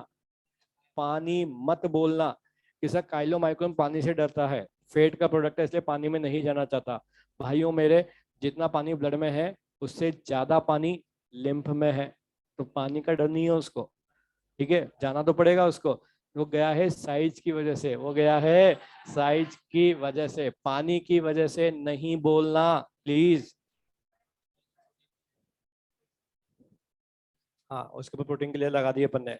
A: पानी मत बोलना। इसका काइलोमाइक्रोन पानी से डरता है, फेट का प्रोडक्ट है, इसलिए पानी में नहीं जाना चाहता। भाइयों मेरे, जितना पानी ब्लड में है उससे ज्यादा पानी लिम्फ में है, तो पानी का डर नहीं है उसको, ठीक है। जाना तो पड़ेगा उसको। वो गया है साइज की वजह से, वो गया है साइज की वजह से, पानी की वजह से नहीं बोलना प्लीज। हाँ, उसके ऊपर प्रोटीन के लिए लगा दिए अपन ने।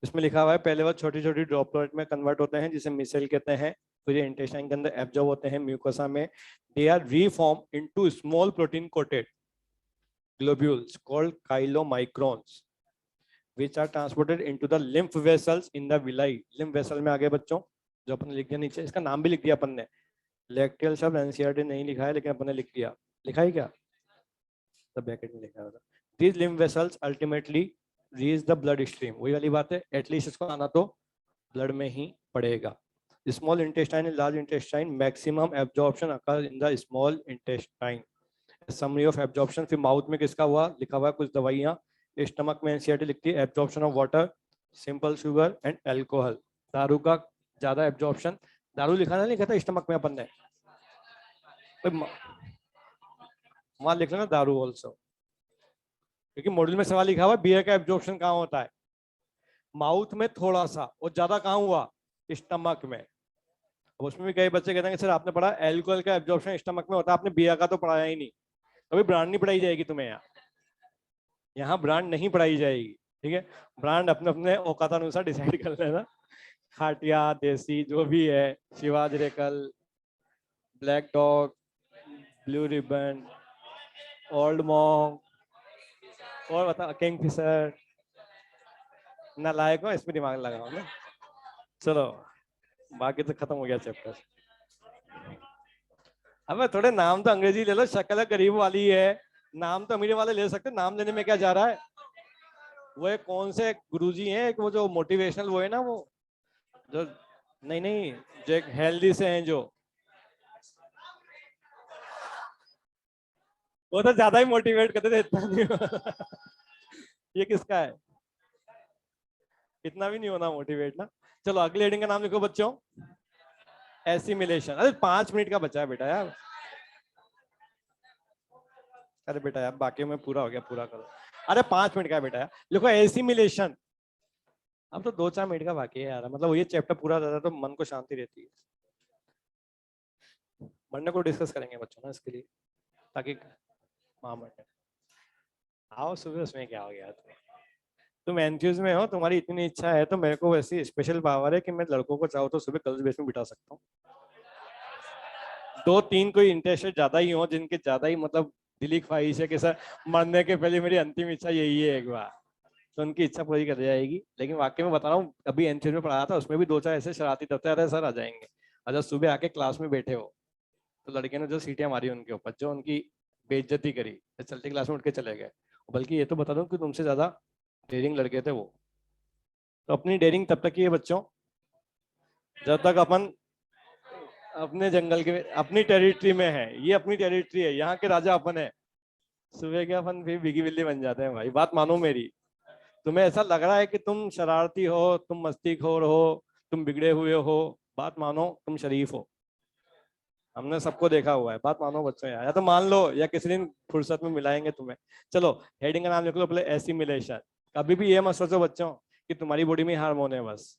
A: इसमें लिखा हुआ है पहले वो छोटी छोटी ड्रॉपलेट में कन्वर्ट होते हैं जिसे मिसेल कहते हैं, फिर ये इंटेस्टाइन के अंदर एब्जॉर्ब होते हैं म्यूकोसा में। They are reform into small protein coated globules called chylomicrons which are transported into the lymph vessels in the villi। lymph vessel में आ गए बच्चों, जो अपन ने लिख दिया नीचे, इसका नाम भी लिख दिया अपन ने। लैक्टियल शब्द एनसीईआरटी नहीं लिखा है, लेकिन अपन ने लिख दिया। लिखा है क्या? तो ब्रैकेट में लिखा होगा। These lymph vessels ultimately reach the blood stream। वही वाली बात है, एटलीस्ट इसको आना तो ब्लड में ही पड़ेगा। Small intestine and large intestine, maximum absorption occur in the small intestine. Summary of absorption, फिर माउथ में किसका हुआ लिखा हुआ है, कुछ दवाइयाँ। स्टमक में एनसीईआरटी लिखती है absorption of water, simple sugar and alcohol. दारू का ज्यादा एब्जॉर्प्शन, दारू लिखा ना, लिखा था स्टमक में अपन ने, वहां लिख लेना दारू ऑल्सो। क्योंकि मॉड्यूल में सवाल लिखा हुआ है बियर का एब्जॉर्प्शन कहाँ होता है, माउथ में थोड़ा सा, और ज्यादा कहाँ हुआ, स्टमक में। अब उसमें भी कई बच्चे कहते हैं कि सर आपने पढ़ा एल्कोहल का एब्जॉर्प्शन स्टमक में होता है, आपने बियर का तो पढ़ाया ही नहीं। कभी ब्रांड नहीं पढ़ाई जाएगी तुम्हें यहाँ, यहाँ ब्रांड नहीं पढ़ाई जाएगी, ठीक है। ब्रांड अपने अपने औकात अनुसार डिसाइड कर लेना, खाटिया देसी जो भी है, Chivas Regal, Black Dog, Blue Ribbon, Old Monk, और बता किंगफिशर, नालायक हो इसमें दिमाग लगाओ ना। चलो बाकी तो खत्म हो गया चैप्टर। अबे थोड़े नाम तो अंग्रेजी ले लो, शक्ल गरीब वाली है, नाम तो अमीर वाले ले सकते, नाम लेने में क्या जा रहा है। वो एक कौन से गुरुजी हैं, एक वो जो मोटिवेशनल वो है ना, वो जो, नहीं नहीं, जो एक हेल्दी से हैं जो, वो तो ज्यादा ही मोटिवेट करते थे, इतना नहीं ये किसका है, इतना भी नहीं होना मोटिवेट ना। चलो अगले हेडिंग का नाम लिखो बच्चों, एसिमिलेशन। अरे 5 मिनट का बचा है बेटा यार, अरे बेटा यार बाकी में पूरा हो गया, पूरा करो। अरे 5 मिनट का है बेटा यार, लिखो एसिमिलेशन। अब तो 2-4 मिनट का बाकी है यार, मतलब ये चैप्टर पूरा हो जाता है तो मन को शांति रहती है। मंडे को डिस्कस करेंगे बच्चों ना इसके लिए, ताकि हाँ मंडे आओ सुबह, उसमें क्या हो गया। तुम एंथ्यूज में हो, तुम्हारी इतनी इच्छा है तो मेरे को वैसी स्पेशल पावर है कि मैं लड़कों को चाहूँ तो सुबह गर्ल्स बेस में बिठा सकता हूँ। 2-3 कोई इंटरेस्टेड ज्यादा ही हो, जिनके ज्यादा ही मतलब दिली ख्वाहिश है कि सर मरने के पहले मेरी अंतिम इच्छा यही है एक बार, तो उनकी इच्छा पूरी कर जाएगी। लेकिन वाकई में बता रहा हूँ, अभी एनसीएल में पढ़ाया था, उसमें भी 2-4 ऐसे शरारती दफ्तर आ रहे सर आ जाएंगे, और जब सुबह आके क्लास में बैठे हो तो लड़के ने जो सीटियां मारी उनके ऊपर, जो उनकी बेइज्जती करी, चलती क्लास में उठ के चले गए। बल्कि ये तो बता दूं कि तुमसे ज्यादा डेयरिंग लड़के थे वो। तो अपनी डेयरिंग तब तक ही है बच्चों जब तक अपन अपने जंगल के अपनी टेरिटरी में है, ये अपनी टेरिटरी है, यहाँ के राजा अपन है। सुबह के अपन फिर बिगी बिल्ली बन जाते हैं भाई, बात मानो मेरी। तुम्हें ऐसा लग रहा है कि तुम शरारती हो, तुम मस्तीखोर हो, तुम बिगड़े हुए हो, बात मानो तुम शरीफ हो। हमने सबको देखा हुआ है, बात मानो बच्चों यार, या तो मान लो या किसी दिन फुर्सत में मिलाएंगे तुम्हें। चलो हेडिंग का नाम लिख लो पहले, एसिमिलेशन। कभी भी ये मत सोचो बच्चों कि तुम्हारी बॉडी में हार्मोन है बस,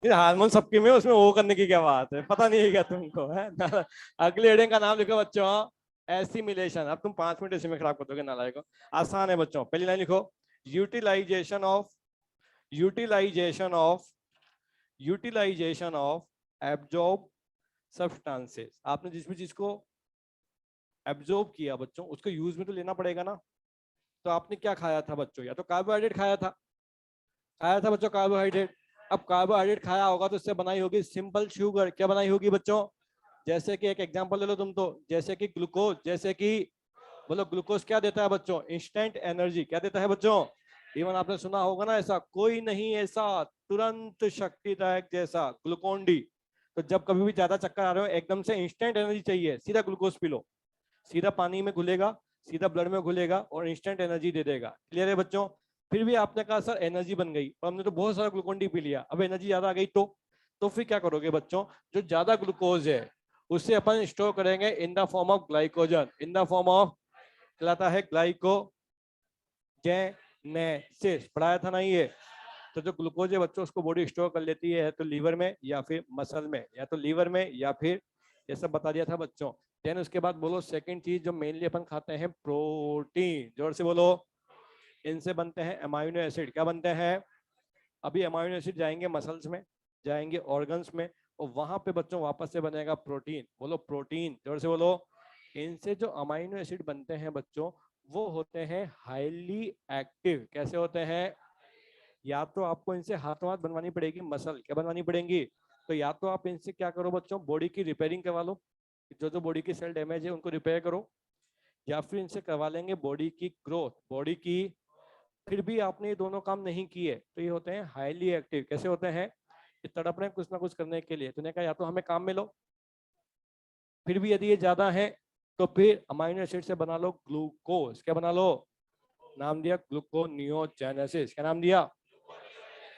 A: हार्मोन सबके में, उसमें वो करने की क्या बात है, पता नहीं है क्या तुमको है ना। अगले हेडिंग का नाम लिखो बच्चों, एसिमिलेशन। अब तुम 5 मिनट इसी में खराब कर दोगे नालायक। आसान है बच्चों, पहली लाइन लिखो, utilisation of utilisation of utilisation of absorb substances. आपने जिस भी चीज को एब्जॉर्ब किया बच्चों, उसको यूज में तो लेना पड़ेगा ना। तो आपने क्या खाया था बच्चों, या तो कार्बोहाइड्रेट खाया था बच्चों कार्बोहाइड्रेट। अब कार्बोहाइड्रेट खाया होगा तो इससे बनाई होगी सिंपल शुगर। क्या बनाई होगी बच्चों, जैसे कि एक एग्जांपल ले लो तुम तो, जैसे कि ग्लूकोज, जैसे कि बोलो ग्लूकोज क्या देता है बच्चों, इंस्टेंट एनर्जी। क्या देता है बच्चों, इवन आपने सुना होगा ना, ऐसा कोई नहीं ऐसा तुरंत शक्तिदायक जैसा ग्लूकोन डी। तो जब कभी भी ज्यादा चक्कर आ रहे हो, एकदम से इंस्टेंट एनर्जी चाहिए, सीधा ग्लूकोज पी लो, सीधा पानी में घुलेगा, सीधा ब्लड में घुलेगा और इंस्टेंट एनर्जी दे देगा। क्लियर है बच्चों। फिर भी आपने कहा सर एनर्जी बन गई, और हमने तो बहुत सारा ग्लूकोन डी पी लिया, अब एनर्जी ज्यादा आ गई तो फिर क्या करोगे बच्चों, जो ज्यादा ग्लूकोज है उससे अपन स्टोर करेंगे in the form of glycogen, in the form of कहलाता है ग्लाइकोजेनेसिस। पढ़ाया था ना ये। तो जो ग्लूकोज है बच्चों उसको बॉडी स्टोर कर लेती है, तो लीवर में या फिर मसल में, या तो लीवर में या फिर, ये सब बता दिया था बच्चों। देन उसके बाद बोलो सेकंड चीज जो मेनली अपन खाते हैं, प्रोटीन। जोर से बोलो। इनसे बनते हैं अमाइनो एसिड। क्या बनते हैं, अभी अमाइनो एसिड जाएंगे मसल्स में, जाएंगे ऑर्गन्स में, और वहां पे बच्चों वापस से बनेगा प्रोटीन। बोलो प्रोटीन, जोर से बोलो। इनसे जो अमाइनो एसिड बनते हैं बच्चों, वो होते हैं हाईली एक्टिव। कैसे होते हैं, या तो आपको इनसे हाथों हाथ बनवानी पड़ेगी मसल। क्या बनवानी पड़ेंगी, तो या तो आप इनसे क्या करो बच्चों, बॉडी की रिपेयरिंग करवा लो, जो जो बॉडी की सेल डैमेज है उनको रिपेयर करो, या फिर इनसे करवा लेंगे बॉडी की ग्रोथ, बॉडी की। फिर भी आपने ये दोनों काम नहीं किए तो ये होते हैं हाईली एक्टिव। कैसे होते हैं, ये तड़प रहे हैं कुछ ना कुछ करने के लिए, तूने कहा या तो हमें काम में लो, फिर भी यदि ये ज्यादा है तो फिर अमाइनो एसिड से बना लो ग्लूकोज। क्या बना लो, नाम दिया ग्लूकोनियोजेनेसिस। क्या नाम दिया।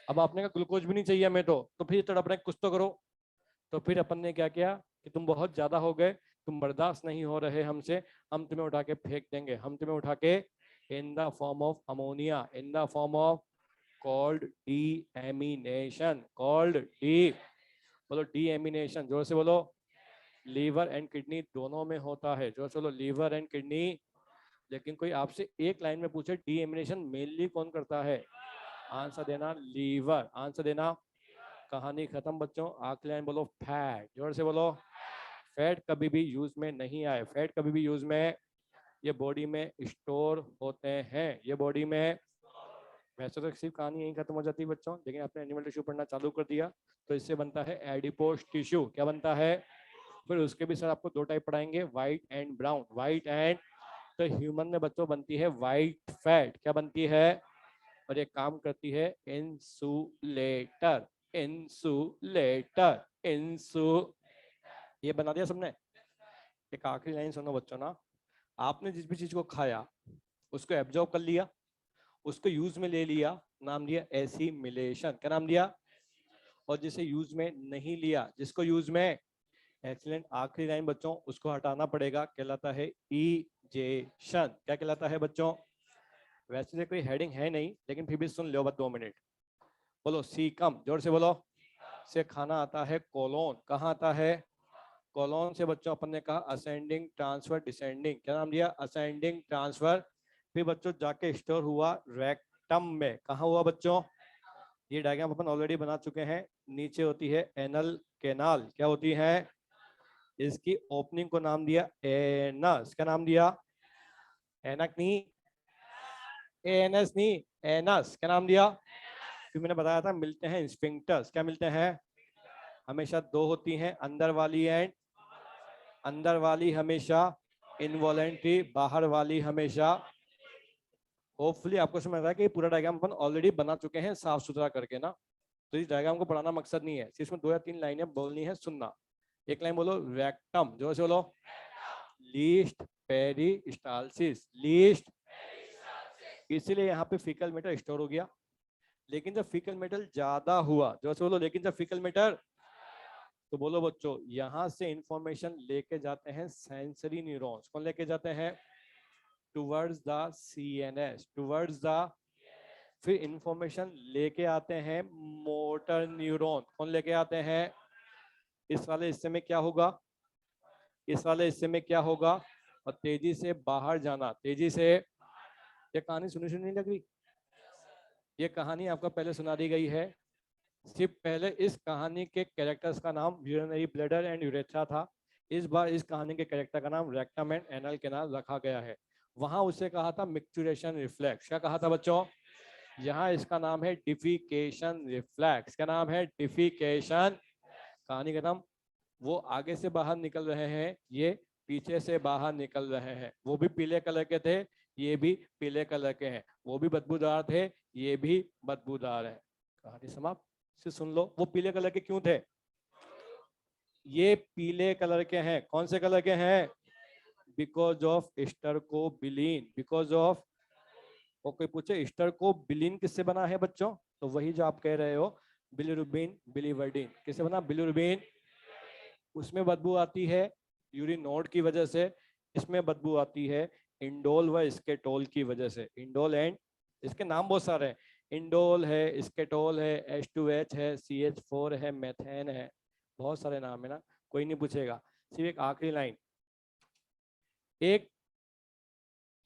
A: अब आपने कहा ग्लूकोज भी नहीं चाहिए हमें तो फिर तड़प रहे कुछ तो करो। तो फिर अपन ने क्या किया कि तुम बहुत ज्यादा हो गए, तुम बर्दाश्त नहीं हो रहे हमसे, हम तुम्हें उठा के फेंक देंगे, हम तुम्हें उठा के in the form of ammonia, in the form of called deamination, called D, बोलो डीएमिनेशन, जोर से बोलो। लीवर एंड किडनी दोनों में होता है, जोर से बोलो लीवर एंड किडनी। लेकिन कोई आपसे एक लाइन में पूछे डीएमिनेशन मेनली कौन करता है, आंसर देना लीवर, आंसर देना। कहानी खत्म बच्चों, आखिरी लाइन बोलो फैट, जोर से बोलो। फैट कभी भी यूज में नहीं आए, फैट कभी भी यूज में, ये बॉडी में स्टोर होते हैं, ये बॉडी में। वैसे तो सिर्फ कहानी यहीं खत्म हो जाती है बच्चों, लेकिन आपने एनिमल टिश्यू पढ़ना चालू कर दिया तो इससे बनता है एडिपोज टिश्यू। क्या बनता है? फिर उसके भी सर आपको दो टाइप पढ़ाएंगे, white and brown, white and. तो ह्यूमन में बच्चों बनती है व्हाइट फैट, क्या बनती है? और ये काम करती है इंसुलेटर, इंसुलेटर, इंसु, ये बना दिया सबने। एक आखिरी लाइन सुनो बच्चों ना, आपने जिस भी चीज को खाया उसको एब्जॉर्ब कर लिया, उसको यूज में ले लिया, नाम दिया एसिमिलेशन, क्या नाम दिया? और जिसे यूज में नहीं लिया, जिसको यूज में, एक्सीलेंट, आखिरी लाइन बच्चों, उसको हटाना पड़ेगा, कहलाता है इजेशन। क्या कहलाता है बच्चों? वैसे तो कोई हेडिंग है नहीं, लेकिन फिर भी सुन लो बस 2 मिनट। बोलो सीकम, जोर से बोलो। से खाना आता है कोलोन, कहाँ आता है? कोलोन से बच्चों अपन ने कहा असेंडिंग ट्रांसफर डिसेंडिंग, क्या नाम दिया? Ascending transfer. फिर बच्चों जाके स्टोर हुआ रेक्टम में, कहाँ हुआ बच्चों? ये डायग्राम अपन ऑलरेडी बना चुके हैं। नीचे होती है एनल कैनाल, क्या होती है? इसकी ओपनिंग को नाम दिया एनस, क्या नाम दिया? एनक नहीं, एएनएस नहीं, एनस, क्या नाम दिया? फिर मैंने बताया था मिलते हैं स्फिंक्टर्स, क्या मिलते हैं? हमेशा दो होती हैं, अंदर वाली एंड, अंदर वाली हमेशा इनवॉलेंट्री, बाहर वाली हमेशा। होपफुली आपको समझ रहा है कि पूरा डायग्राम अपन ऑलरेडी बना चुके हैं साफ सुथरा करके ना। तो इस डायग्राम को पढ़ाना मकसद नहीं है, सिर्फ इसमें 2 या 3 लाइनें बोलनी है, सुनना। एक लाइन बोलो रेक्टम, जो से बोलो। लीस्ट पेरिस्टालसिस, लीस्ट, इसीलिए यहाँ पे फीकल मैटर स्टोर हो गया। लेकिन जब फीकल मेटल ज्यादा हुआ, जो से बोलो, लेकिन जब फीकल मेटर, तो बोलो बच्चों, यहां से इंफॉर्मेशन लेके जाते हैं सेंसरी न्यूरॉन्स, कौन लेके जाते हैं? Towards the CNS, towards the. फिर इंफॉर्मेशन लेके आते हैं मोटर न्यूरॉन, कौन लेके आते हैं? इस वाले हिस्से में क्या होगा? इस वाले हिस्से में क्या होगा? और तेजी से बाहर जाना, तेजी से। ये कहानी सुनी सुनी नहीं लग रही? ये कहानी आपको पहले सुना दी गई है। सिर्फ पहले इस कहानी के कैरेक्टर्स का नाम यूरिनरी ब्लैडर एंड यूरेथ्रा था। इस बार इस कहानी के कैरेक्टर का नाम रेक्टम एंड एनल कैनाल रखा गया है। वहां उसे कहा था मिक्चुरेशन रिफ्लेक्स, क्या कहा था बच्चों? यहाँ इसका नाम है डिफिकेशन रिफ्लेक्स, क्या नाम है? डिफिकेशन। कहानी खत्म। वो आगे से बाहर निकल रहे हैं, ये पीछे से बाहर निकल रहे हैं। वो भी पीले कलर के थे, ये भी पीले कलर के हैं। वो भी बदबूदार थे, ये भी बदबूदार है। कहानी समाप्त। से सुन लो, वो पीले कलर के क्यों थे? ये पीले कलर के हैं, कौन से कलर के हैं? Because of stercobilin, because of. वो कोई पूछे स्टरकोबिलिन किससे बना है बच्चों, तो वही जो आप कह रहे हो, बिलिरुबिन बिलिवर्डिन, किससे बना? बिलिरुबिन। उसमें बदबू आती है यूरिन नोड की वजह से, इसमें बदबू आती है इंडोल व स्केटोल की वजह से। इंडोल एंड, इसके नाम बहुत सारे हैं, इंडोल है, स्केटोल है, H2H है, CH4 है, मेथेन है, बहुत सारे नाम है ना, कोई नहीं पूछेगा। सिर्फ एक आखिरी लाइन, एक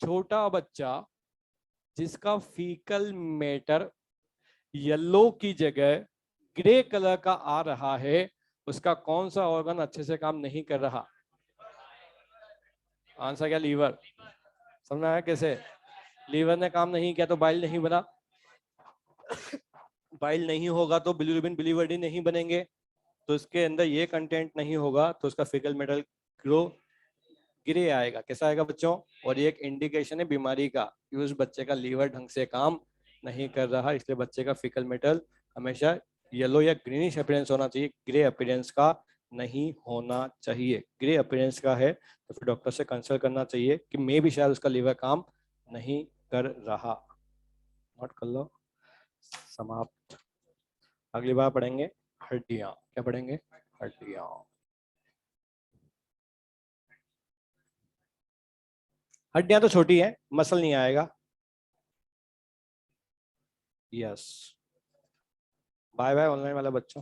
A: छोटा बच्चा जिसका फीकल मैटर येलो की जगह ग्रे कलर का आ रहा है, उसका कौन सा ऑर्गन अच्छे से काम नहीं कर रहा? आंसर क्या? लीवर। समझ में आया कैसे? लीवर ने काम नहीं किया तो बाइल नहीं बना, बाइल नहीं होगा तो बिलिरुबिन बिलिवर्डिन नहीं बनेंगे, तो इसके अंदर ये कंटेंट नहीं होगा तो उसका फीकल मेटल ग्रो गिरे आएगा। कैसा आएगा बच्चों? और ये एक इंडिकेशन है बीमारी का कि उस बच्चे का लीवर ढंग से काम नहीं कर रहा, इसलिए बच्चे का फीकल मेटल हमेशा येलो या ग्रीनिश अपीयरेंस होना चाहिए, ग्रे अपीयरेंस का नहीं होना चाहिए। ग्रे अपीयरेंस का है तो फिर डॉक्टर से कंसल्ट करना चाहिए कि मे भी शायद उसका लीवर काम नहीं कर रहा। नोट कर लो, समाप्त। अगली बार पढ़ेंगे हड्डियां, क्या पढ़ेंगे? हड्डियां। हड्डियां तो छोटी हैं, मसल नहीं आएगा। यस, बाय बाय ऑनलाइन वाले बच्चों।